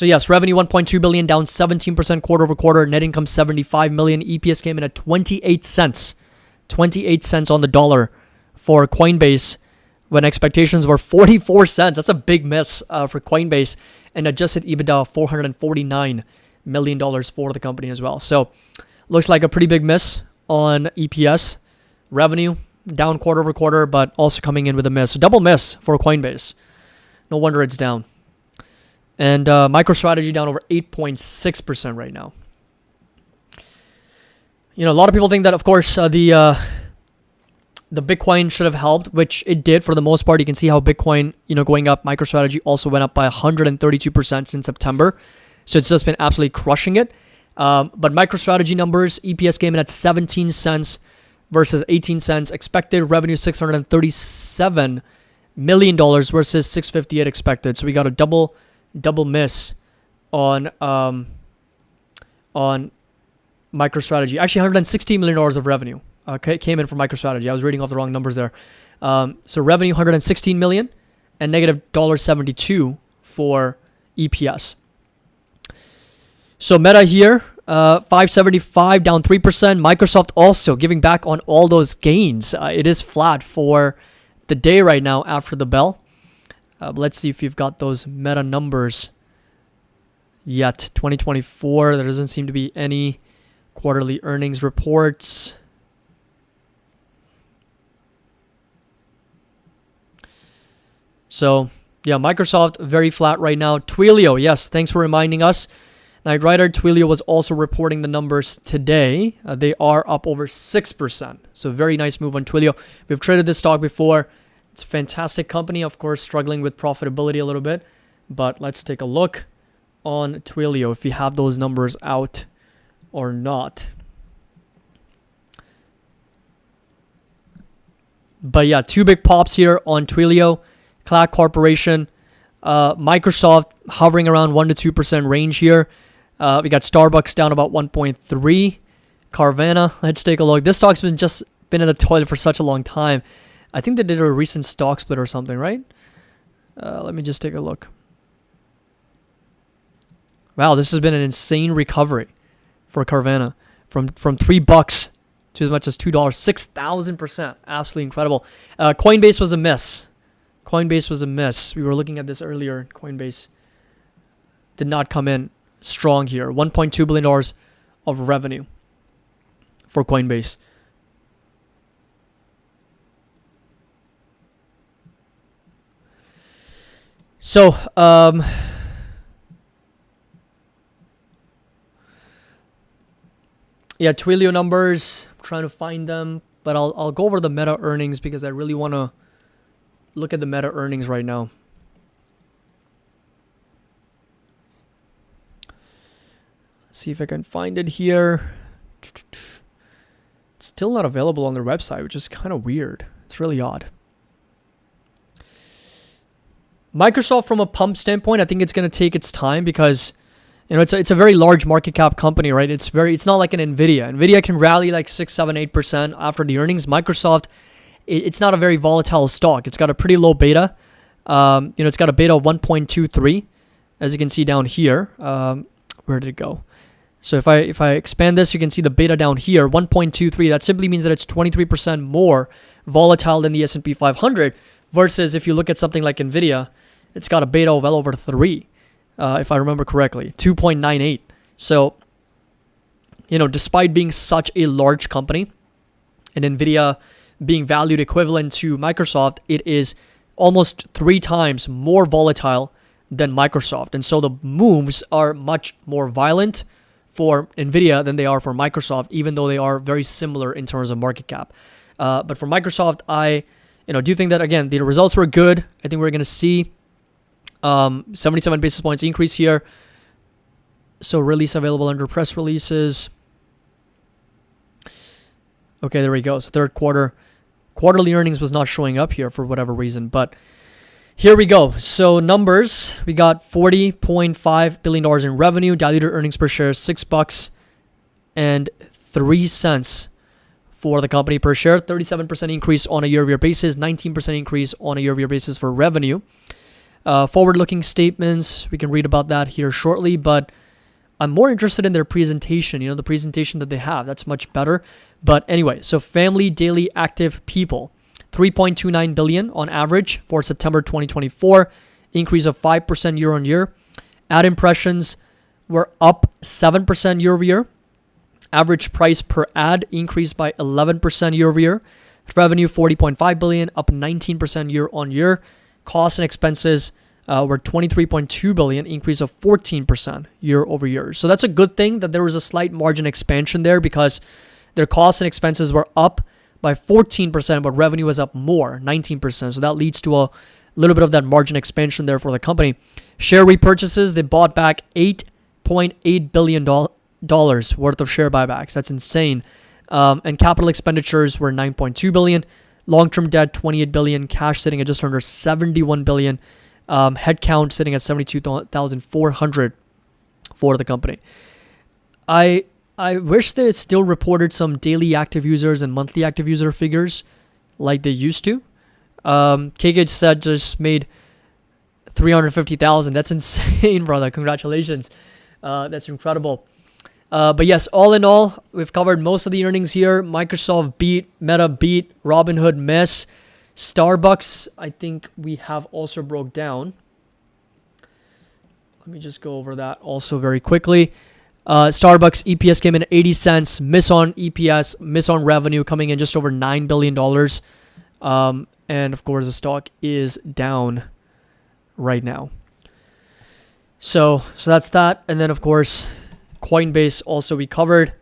yes, revenue $1.2 billion, down 17% quarter over quarter. Net income $75 million. EPS came in at 28 cents. 28 cents on the dollar for Coinbase when expectations were 44 cents. That's a big miss for Coinbase. And adjusted EBITDA of $449 million for the company as well. So looks like a pretty big miss on EPS. Revenue down quarter over quarter, but also coming in with a miss. Double miss for Coinbase. No wonder it's down. And MicroStrategy down over 8.6% right now. You know, a lot of people think that, of course, the Bitcoin should have helped, which it did for the most part. You can see how Bitcoin, going up. MicroStrategy also went up by 132% since September. So it's just been absolutely crushing it. But MicroStrategy numbers, EPS came in at 17 cents versus 18 cents. Expected revenue $637 million versus 658 expected. So we got a double miss on MicroStrategy. Actually, $116 million of revenue came in from MicroStrategy. I was reading off the wrong numbers there. So revenue $116 million and negative $1.72 for EPS. So Meta here, 575 down 3%. Microsoft also giving back on all those gains. It is flat for the day right now after the bell. Let's see if you've got those Meta numbers yet. 2024, there doesn't seem to be any quarterly earnings reports. So, yeah, Microsoft very flat right now. Twilio, yes, thanks for reminding us. Night Rider, Twilio was also reporting the numbers today. They are up over 6%. So very nice move on Twilio. We've traded this stock before. It's a fantastic company, of course, struggling with profitability a little bit. But let's take a look on Twilio if you have those numbers out or not. But yeah, two big pops here on Twilio, Cloud Corporation, Microsoft hovering around 1 to 2% range here. We got Starbucks down about 1.3. Carvana, let's take a look. This stock's been in the toilet for such a long time. I think they did a recent stock split or something, right? Let me just take a look. Wow, this has been an insane recovery for Carvana from $3 to as much as $2, 6,000%. Absolutely incredible. Coinbase was a miss. We were looking at this earlier. Coinbase did not come in strong here. $1.2 billion of revenue for Coinbase. So, yeah, Twilio numbers. I'm trying to find them, but I'll go over the Meta earnings because I really want to look at the Meta earnings right now. See if I can find it here. It's still not available on their website, which is kind of weird. It's really odd. Microsoft, from a pump standpoint, I think it's going to take its time because, you know, it's a very large market cap company, right? It's not like an Nvidia. Nvidia can rally like 6, 7, 8% after the earnings. Microsoft, it's not a very volatile stock. It's got a pretty low beta. It's got a beta of 1.23, as you can see down here. Where did it go? So if I expand this, you can see the beta down here, 1.23. That simply means that it's 23% more volatile than the S&P 500. Versus if you look at something like Nvidia, it's got a beta of well over 3, if I remember correctly, 2.98. So, you know, despite being such a large company, and Nvidia being valued equivalent to Microsoft, it is almost 3 times more volatile than Microsoft. And so the moves are much more violent for Nvidia than they are for Microsoft, even though they are very similar in terms of market cap. But for Microsoft, I do think that, again, the results were good. I think we're going to see 77 basis points increase here. So release available under press releases. Okay, there we go. So third quarter. Quarterly earnings was not showing up here for whatever reason, but here we go. So numbers, we got $40.5 billion in revenue, diluted earnings per share, $6.03 for the company per share, 37% increase on a year-over-year basis, 19% increase on a year-over-year basis for revenue. Forward-looking statements, we can read about that here shortly, but I'm more interested in their presentation, the presentation that they have. That's much better. But anyway, so family daily active people, 3.29 billion on average for September 2024, increase of 5% year-on-year. Ad impressions were up 7% year-over-year. Average price per ad increased by 11% year-over-year. Revenue 40.5 billion, up 19% year-on-year. Costs and expenses were 23.2 billion, increase of 14% year-over-year. So that's a good thing that there was a slight margin expansion there because their costs and expenses were up by 14%, but revenue was up more, 19%. So that leads to a little bit of that margin expansion there for the company. Share repurchases, they bought back $8.8 billion worth of share buybacks. That's insane. And capital expenditures were 9.2 billion. Long-term debt 28 billion. Cash sitting at just under 71 billion. Headcount sitting at 72,400 for the company. I wish they still reported some daily active users and monthly active user figures like they used to. KK said just made 350,000. That's insane, brother. Congratulations. That's incredible. But yes, all in all, we've covered most of the earnings here. Microsoft beat, Meta beat, Robinhood miss. Starbucks, I think we have also broke down. Let me just go over that also very quickly. Starbucks EPS came in at 80 cents, miss on EPS, miss on revenue, coming in just over $9 billion. And of course, the stock is down right now. So that's that. And then, of course, Coinbase also we covered.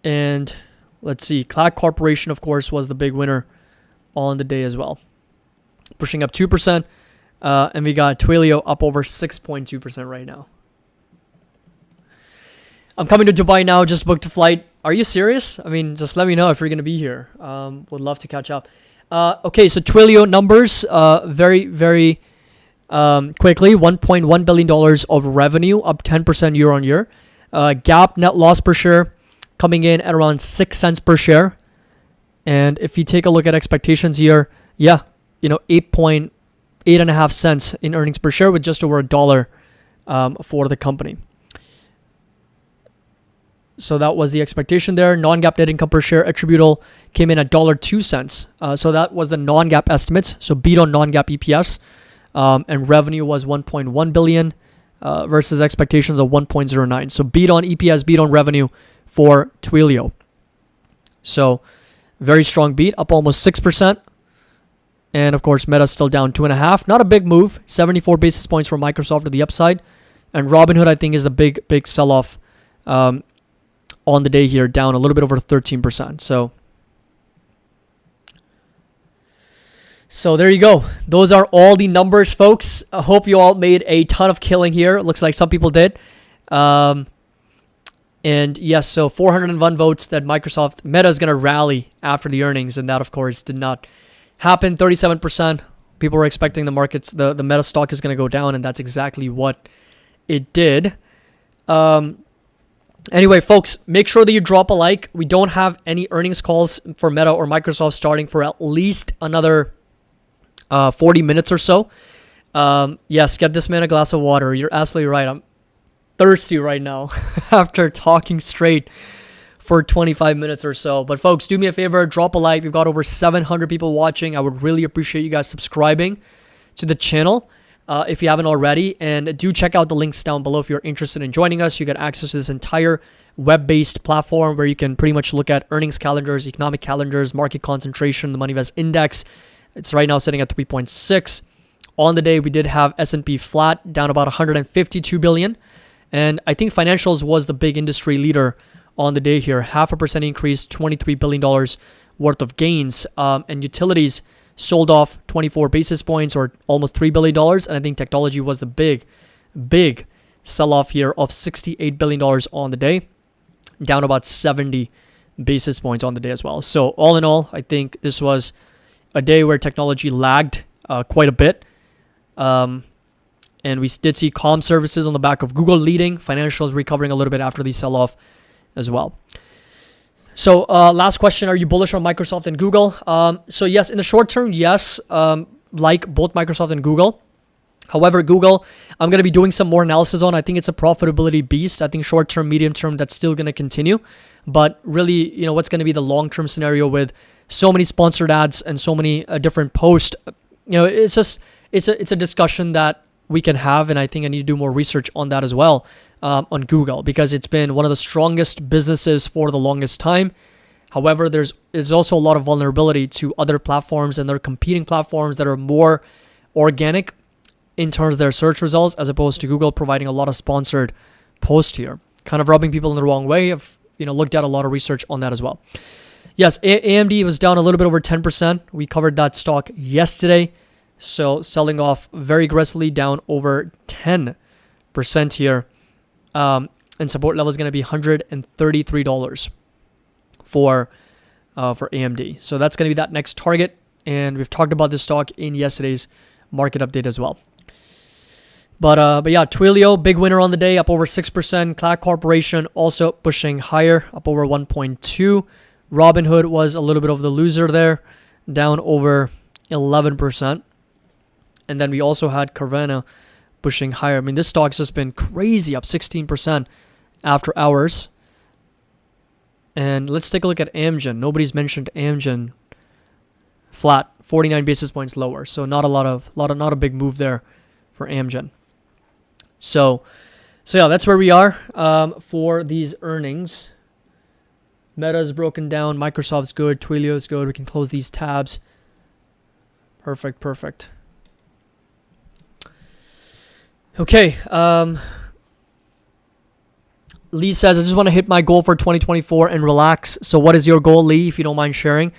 And let's see, Cloud Corporation, of course, was the big winner on the day as well. Pushing up 2%. And we got Twilio up over 6.2% right now. I'm coming to Dubai now. Just booked a flight. Are you serious? I mean, just let me know if you're going to be here. Would love to catch up. Okay, so Twilio numbers, very, very quickly. $1.1 billion of revenue, up 10% year on year. GAAP net loss per share coming in at around 6 cents per share. And if you take a look at expectations here, 8.5 cents in earnings per share with just over $1 for the company. So that was the expectation there. Non-GAAP net income per share attributable came in at $1.02. So that was the non-GAAP estimates. So beat on non-GAAP EPS. And revenue was 1.1 billion versus expectations of 1.09. So beat on EPS, beat on revenue for Twilio. So very strong beat, up almost 6%. And of course, Meta's still down 2.5. Not a big move. 74 basis points for Microsoft to the upside. And Robinhood, I think, is the big sell-off on the day here, down a little bit over 13%. So there you go. Those are all the numbers, folks. I hope you all made a ton of killing here. It looks like some people did. And yes, so 401 votes that Meta is going to rally after the earnings. And that, of course, did not happen. 37%. People were expecting the markets, the Meta stock is going to go down. And that's exactly what it did. Anyway, folks, make sure that you drop a like. We don't have any earnings calls for Meta or Microsoft starting for at least another 40 minutes or so. Yes, get this man a glass of water. You're absolutely right. I'm thirsty right now after talking straight for 25 minutes or so. But folks, do me a favor, drop a like. We've got over 700 people watching. I would really appreciate you guys subscribing to the channel if you haven't already. And do check out the links down below if you're interested in joining us. You get access to this entire web-based platform where you can pretty much look at earnings calendars, economic calendars, market concentration, the MoneyVest index. It's right now sitting at 3.6. On the day, we did have S&P flat, down about 152 billion. And I think financials was the big industry leader on the day here. 0.5% increase, $23 billion worth of gains. And utilities sold off 24 basis points or almost $3 billion. And I think technology was the big sell-off here of $68 billion on the day, down about 70 basis points on the day as well. So all in all, I think this was a day where technology lagged quite a bit. And we did see comm services on the back of Google leading, financials recovering a little bit after the sell-off as well. So last question, are you bullish on Microsoft and Google? So yes, in the short term, yes, like both Microsoft and Google. However, Google, I'm going to be doing some more analysis on. I think it's a profitability beast. I think short term, medium term, that's still going to continue. But really, what's going to be the long-term scenario with so many sponsored ads and so many different posts, it's just, it's a discussion that we can have. And I think I need to do more research on that as well, on Google, because it's been one of the strongest businesses for the longest time. However, there's also a lot of vulnerability to other platforms and their competing platforms that are more organic in terms of their search results, as opposed to Google providing a lot of sponsored posts here, kind of rubbing people in the wrong way. I've looked at a lot of research on that as well. Yes, AMD was down a little bit over 10%. We covered that stock yesterday. So selling off very aggressively, down over 10% here. And support level is going to be $133 for AMD. So that's going to be that next target. And we've talked about this stock in yesterday's market update as well. But yeah, Twilio, big winner on the day, up over 6%. Cloud Corporation also pushing higher, up over 1.2. Robinhood was a little bit of the loser there, down over 11%. And then we also had Carvana pushing higher. I mean, this stock's just been crazy, up 16% after hours. And let's take a look at AMGEN. Nobody's mentioned AMGEN. Flat, 49 basis points lower. So not a big move there for AMGEN. So yeah, that's where we are for these earnings. Meta's broken down. Microsoft's good. Twilio's good. We can close these tabs. Perfect. Okay. Lee says, I just want to hit my goal for 2024 and relax. So what is your goal, Lee, if you don't mind sharing?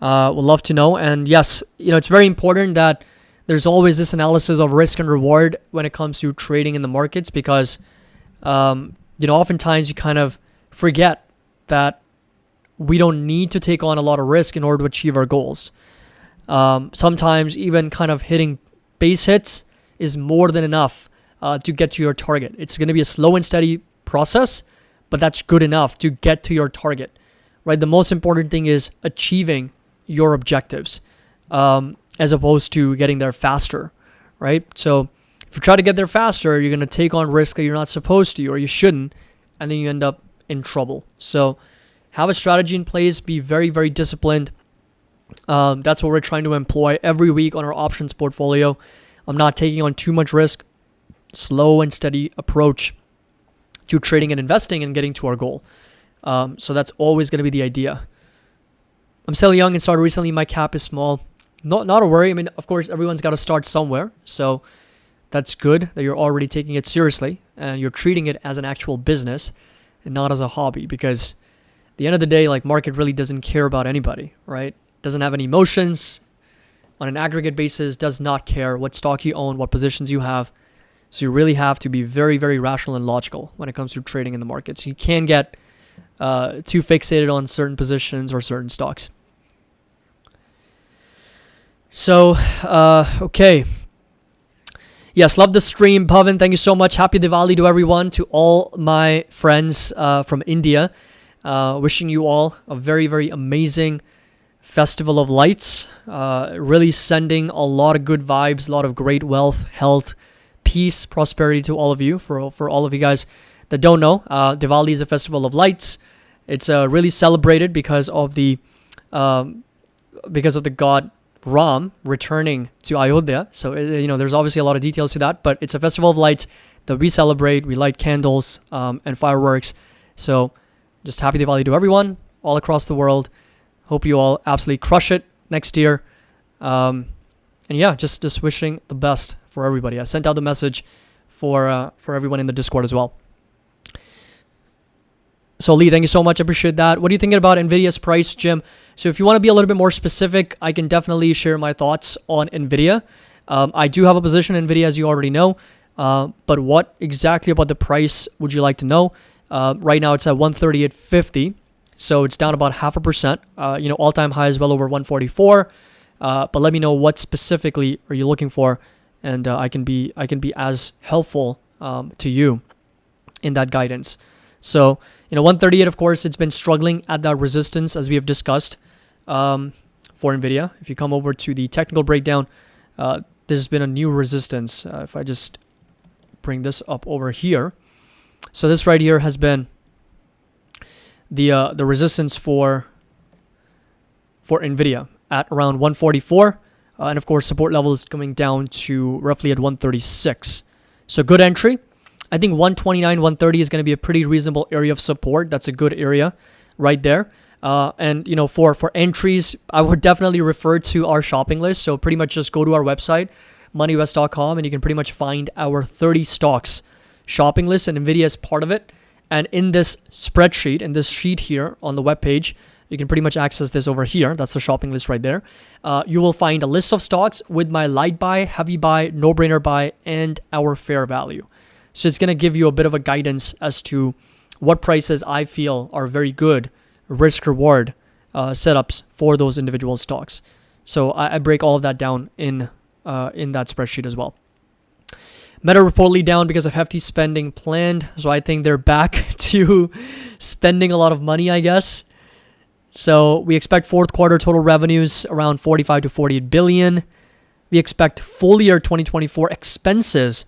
We'd love to know. And yes, it's very important that there's always this analysis of risk and reward when it comes to trading in the markets, because oftentimes you kind of forget that we don't need to take on a lot of risk in order to achieve our goals. Sometimes even kind of hitting base hits is more than enough to get to your target. It's going to be a slow and steady process, but that's good enough to get to your target, right? The most important thing is achieving your objectives, as opposed to getting there faster, right? So if you try to get there faster, you're going to take on risk that you're not supposed to, or you shouldn't, and then you end up in trouble. So have a strategy in place, be very, very disciplined. That's what we're trying to employ every week on our options portfolio. I'm not taking on too much risk, slow and steady approach to trading and investing and getting to our goal. So that's always going to be the idea. I'm still young and started recently. My cap is small. Not a worry. I mean, of course, everyone's got to start somewhere. So that's good that you're already taking it seriously and you're treating it as an actual business and not as a hobby, because at the end of the day, like, market really doesn't care about anybody, right? Doesn't have any emotions on an aggregate basis, does not care what stock you own, what positions you have. So you really have to be very, very rational and logical when it comes to trading in the markets. You can't get too fixated on certain positions or certain stocks. So, okay. Yes, love the stream, Pavan. Thank you so much. Happy Diwali to everyone, to all my friends from India. Wishing you all a very, very amazing Festival of Lights. Really sending a lot of good vibes, a lot of great wealth, health, peace, prosperity to all of you. For all of you guys that don't know, Diwali is a festival of lights. It's really celebrated because of the god Ram returning to Ayodhya. So there's obviously a lot of details to that, but it's a festival of lights that we celebrate. We light candles and fireworks. So just happy Diwali to everyone all across the world. Hope you all absolutely crush it next year. And yeah, just wishing the best for everybody. I sent out the message for everyone in the Discord as well. So Lee, thank you so much. I appreciate that. What are you thinking about NVIDIA's price, Jim? So if you want to be a little bit more specific, I can definitely share my thoughts on NVIDIA. I do have a position in NVIDIA, as you already know. But what exactly about the price would you like to know? Right now it's at 138.50. So it's down about 0.5%. All-time high is well over 144. But let me know what specifically are you looking for, and I can be as helpful to you in that guidance. So 138, of course, it's been struggling at that resistance, as we have discussed, for NVIDIA. If you come over to the technical breakdown, there's been a new resistance. If I just bring this up over here. So this right here has been the resistance for NVIDIA at around 144. And of course, support level is coming down to roughly at 136. So good entry. I think 129, 130 is going to be a pretty reasonable area of support. That's a good area right there. And for entries, I would definitely refer to our shopping list. So pretty much just go to our website, moneywest.com, and you can pretty much find our 30 stocks shopping list, and NVIDIA is part of it. And in this spreadsheet, in this sheet here on the webpage, you can pretty much access this over here. That's the shopping list right there. You will find a list of stocks with my light buy, heavy buy, no-brainer buy, and our fair value. So it's going to give you a bit of a guidance as to what prices I feel are very good risk-reward setups for those individual stocks. So I break all of that down in that spreadsheet as well. Meta reportedly down because of hefty spending planned. So I think they're back to spending a lot of money, I guess. So we expect fourth quarter total revenues around 45 to 48 billion. We expect full year 2024 expenses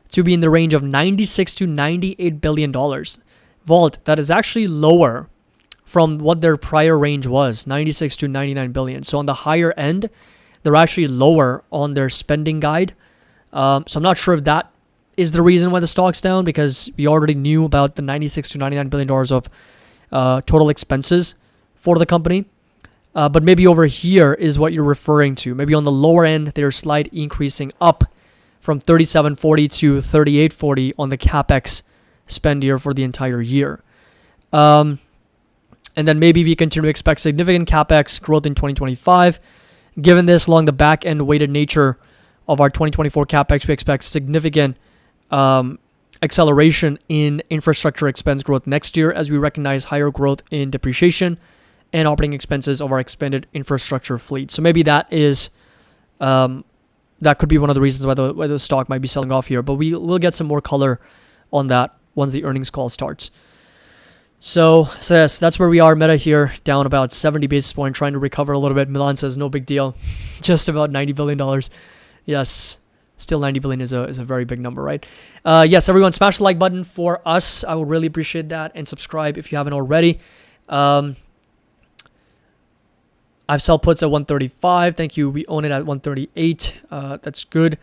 to be in the range of 96 to 98 billion dollars. Vault, that is actually lower from what their prior range was, 96 to 99 billion. So on the higher end, they're actually lower on their spending guide. So I'm not sure if that is the reason why the stock's down, because we already knew about the 96 to 99 billion dollars of total expenses for the company. But maybe over here is what you're referring to. Maybe on the lower end, they're slight increasing up from 3740 to 3840 on the capex spend year for the entire year. And then maybe we continue to expect significant capex growth in 2025. Given this, along the back end weighted nature of our 2024 CapEx, we expect significant acceleration in infrastructure expense growth next year as we recognize higher growth in depreciation and operating expenses of our expanded infrastructure fleet. So maybe that is that could be one of the reasons why the stock might be selling off here. But we'll get some more color on that once the earnings call starts. So yes, that's where we are. Meta here down about 70 basis points, trying to recover a little bit. Milan says no big deal, just about $90 billion. Yes, still 90 billion is a very big number, right? Yes, everyone, smash the like button for us. I would really appreciate that, and subscribe if you haven't already. I've sell puts at 135. Thank you. We own it at 138. That's good.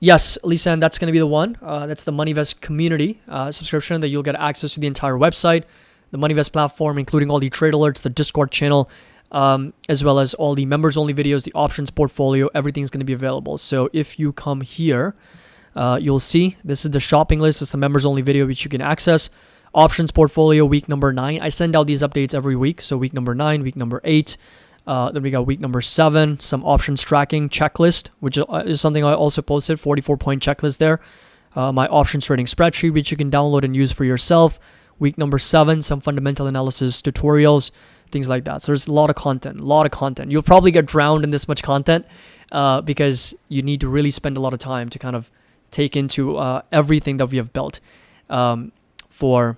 Yes, Lisa, and that's going to be the one. That's the MoneyVest community subscription that you'll get access to the entire website, the MoneyVest platform, including all the trade alerts, the Discord channel, as well as all the members-only videos, the options portfolio. Everything's going to be available. So if you come here, you'll see this is the shopping list. It's the members-only video which you can access. Options portfolio week number 9. I send out these updates every week. So week number 9, week number 8. Then we got week number 7, some options tracking checklist, which is something I also posted, 44-point checklist there. My options trading spreadsheet, which you can download and use for yourself. Week number 7, some fundamental analysis tutorials, things like that. So there's a lot of content, You'll probably get drowned in this much content because you need to really spend a lot of time to kind of take into everything that we have built for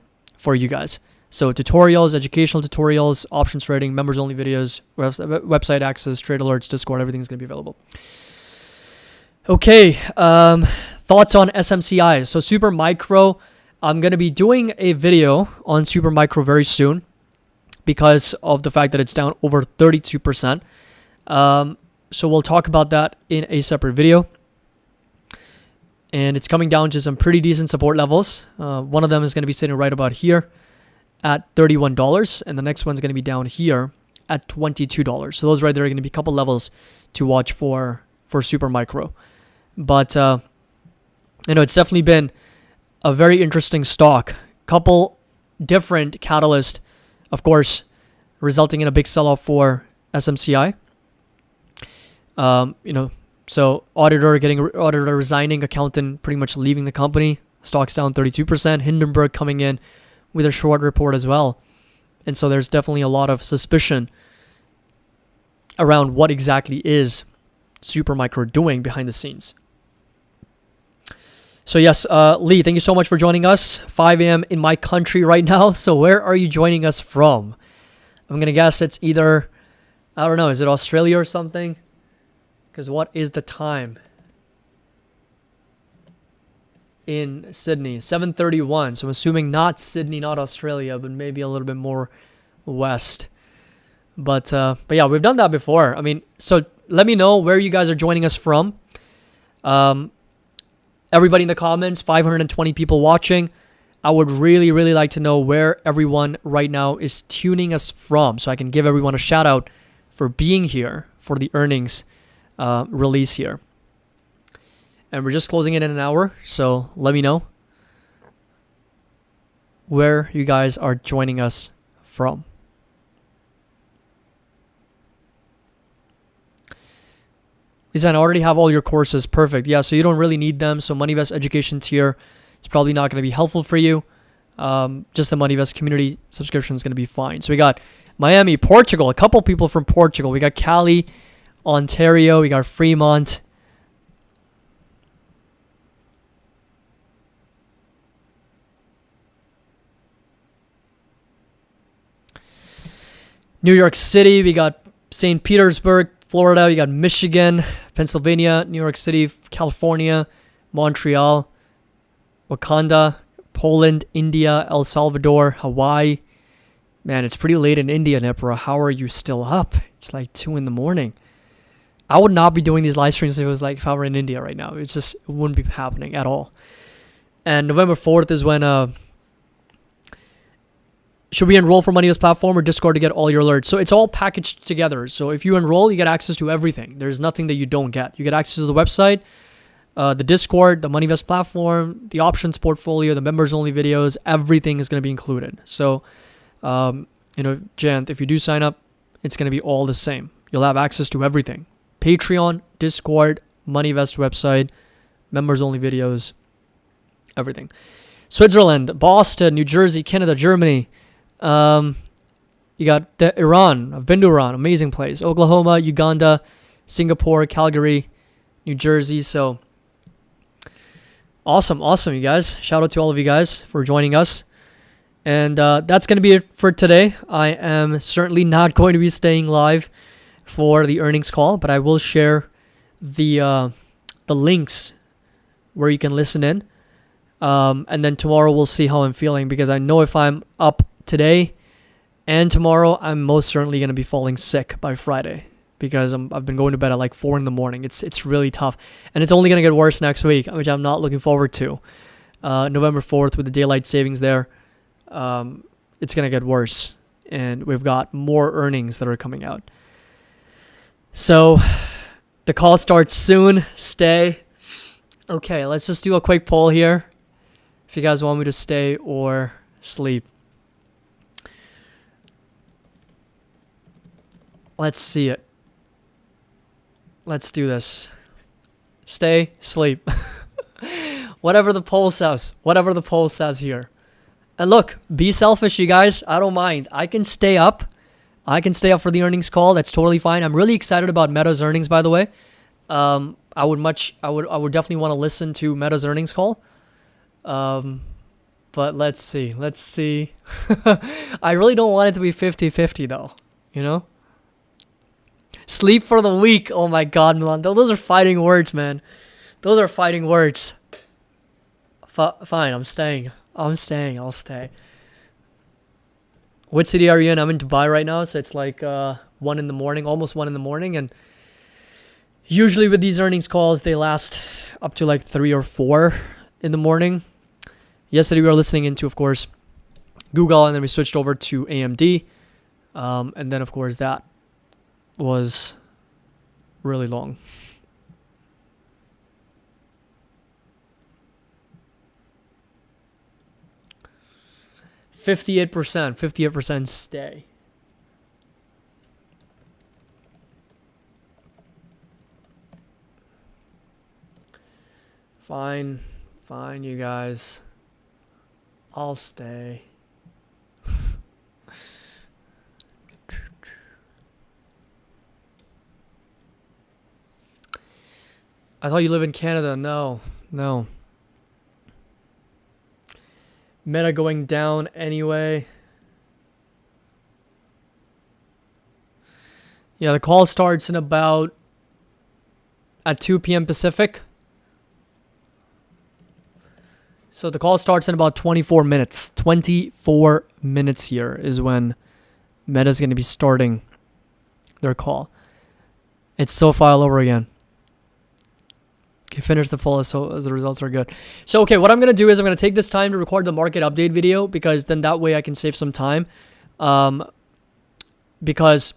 you guys. So tutorials, educational tutorials, options trading, members only videos, website access, trade alerts, Discord, everything's going to be available. Okay, thoughts on SMCI. So Super Micro, I'm going to be doing a video on Super Micro very soon because of the fact that it's down over 32%. So we'll talk about that in a separate video. And it's coming down to some pretty decent support levels. One of them is going to be sitting right about here at $31, and the next one's going to be down here at $22. So those right there are going to be a couple levels to watch for Super Micro. But it's definitely been a very interesting stock. Couple different catalysts, of course, resulting in a big sell-off for SMCI. So auditor resigning, accountant pretty much leaving the company. Stock's down 32%. Hindenburg coming in with a short report as well. And so there's definitely a lot of suspicion around what exactly is Supermicro doing behind the scenes. So yes, Lee, thank you so much for joining us. 5 a.m. in my country right now. So where are you joining us from? I'm going to guess it's either, I don't know, is it Australia or something? Because what is the time in Sydney? 7:31. So I'm assuming not Sydney, not Australia, but maybe a little bit more west. But yeah, we've done that before. I mean, so let me know where you guys are joining us from. Everybody in the comments, 520 people watching. I would really, really like to know where everyone right now is tuning us from, so I can give everyone a shout out for being here for the earnings release here. And we're just closing in an hour, so let me know where you guys are joining us from. Lisa, I already have all your courses. Perfect. Yeah, so you don't really need them. So MoneyVest education tier is probably not going to be helpful for you. Just the MoneyVest community subscription is going to be fine. So we got Miami, Portugal, a couple people from Portugal. We got Cali, Ontario. We got Fremont. New York City. We got St. Petersburg, Florida. We got Michigan, Pennsylvania, New York City, California, Montreal, Wakanda, Poland, India, El Salvador, Hawaii. Man, it's pretty late in India, Nipra. How are you still up? It's like 2 a.m. I would not be doing these live streams if I were in India right now. It wouldn't be happening at all. And November 4th is when should we enroll for MoneyVest platform or Discord to get all your alerts? So it's all packaged together. So if you enroll, you get access to everything. There's nothing that you don't get. You get access to the website, the Discord, the MoneyVest platform, the options portfolio, the members only videos. Everything is going to be included. So, Gent, if you do sign up, it's going to be all the same. You'll have access to everything. Patreon, Discord, MoneyVest website, members-only videos, everything. Switzerland, Boston, New Jersey, Canada, Germany. You got Iran. I've been to Iran. Amazing place. Oklahoma, Uganda, Singapore, Calgary, New Jersey. So awesome, you guys. Shout out to all of you guys for joining us. And that's going to be it for today. I am certainly not going to be staying live for the earnings call, but I will share the links where you can listen in. And then tomorrow we'll see how I'm feeling, because I know if I'm up today and tomorrow, I'm most certainly going to be falling sick by Friday, because I've been going to bed at like 4 in the morning. It's really tough, and it's only going to get worse next week, which I'm not looking forward to. November 4th with the daylight savings there, it's going to get worse, and we've got more earnings that are coming out. So the call starts soon. Stay. Okay, let's just do a quick poll here. If you guys want me to stay or sleep. Let's see it. Let's do this. Stay, sleep. Whatever the poll says. Whatever the poll says here. And look, be selfish, you guys. I don't mind. I can stay up. I can stay up for the earnings call. That's totally fine. I'm really excited about Meta's earnings, by the way. I would definitely want to listen to Meta's earnings call. But let's see. I really don't want it to be 50-50 though, you know? Sleep for the week. Oh my God, Milan. Those are fighting words, man. Those are fighting words. Fine, I'm staying. I'll stay. What city are you in? I'm in Dubai right now, so it's like 1 in the morning, almost 1 in the morning, and usually with these earnings calls, they last up to like 3 or 4 in the morning. Yesterday we were listening into, of course, Google, and then we switched over to AMD, and then of course that was really long. $58% stay. Fine, you guys. I'll stay. I thought you live in Canada. No. Meta going down anyway. Yeah, the call starts in at 2 p.m. Pacific. So the call starts in about 24 minutes. 24 minutes here is when Meta's going to be starting their call. It's SoFi all over again. Okay, finish the poll as the results are good. So, okay, what I'm going to do is I'm going to take this time to record the market update video, because then that way I can save some time. Because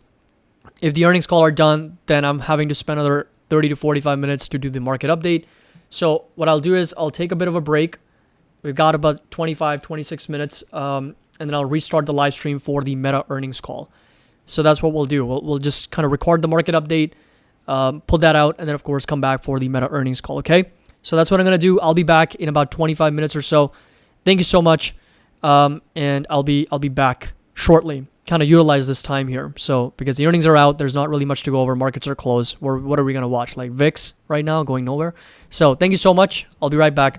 if the earnings call are done, then I'm having to spend another 30 to 45 minutes to do the market update. So what I'll do is I'll take a bit of a break. We've got about 25, 26 minutes, and then I'll restart the live stream for the Meta earnings call. So that's what we'll do. We'll just kind of record the market update, pull that out, and then of course come back for the Meta earnings call. Okay, so that's what I'm gonna do. I'll be back in about 25 minutes or so. Thank you so much, and I'll be back shortly. Kind of utilize this time here, so because the earnings are out, there's not really much to go over. Markets are closed. What are we gonna watch? Like VIX right now, going nowhere. So thank you so much. I'll be right back.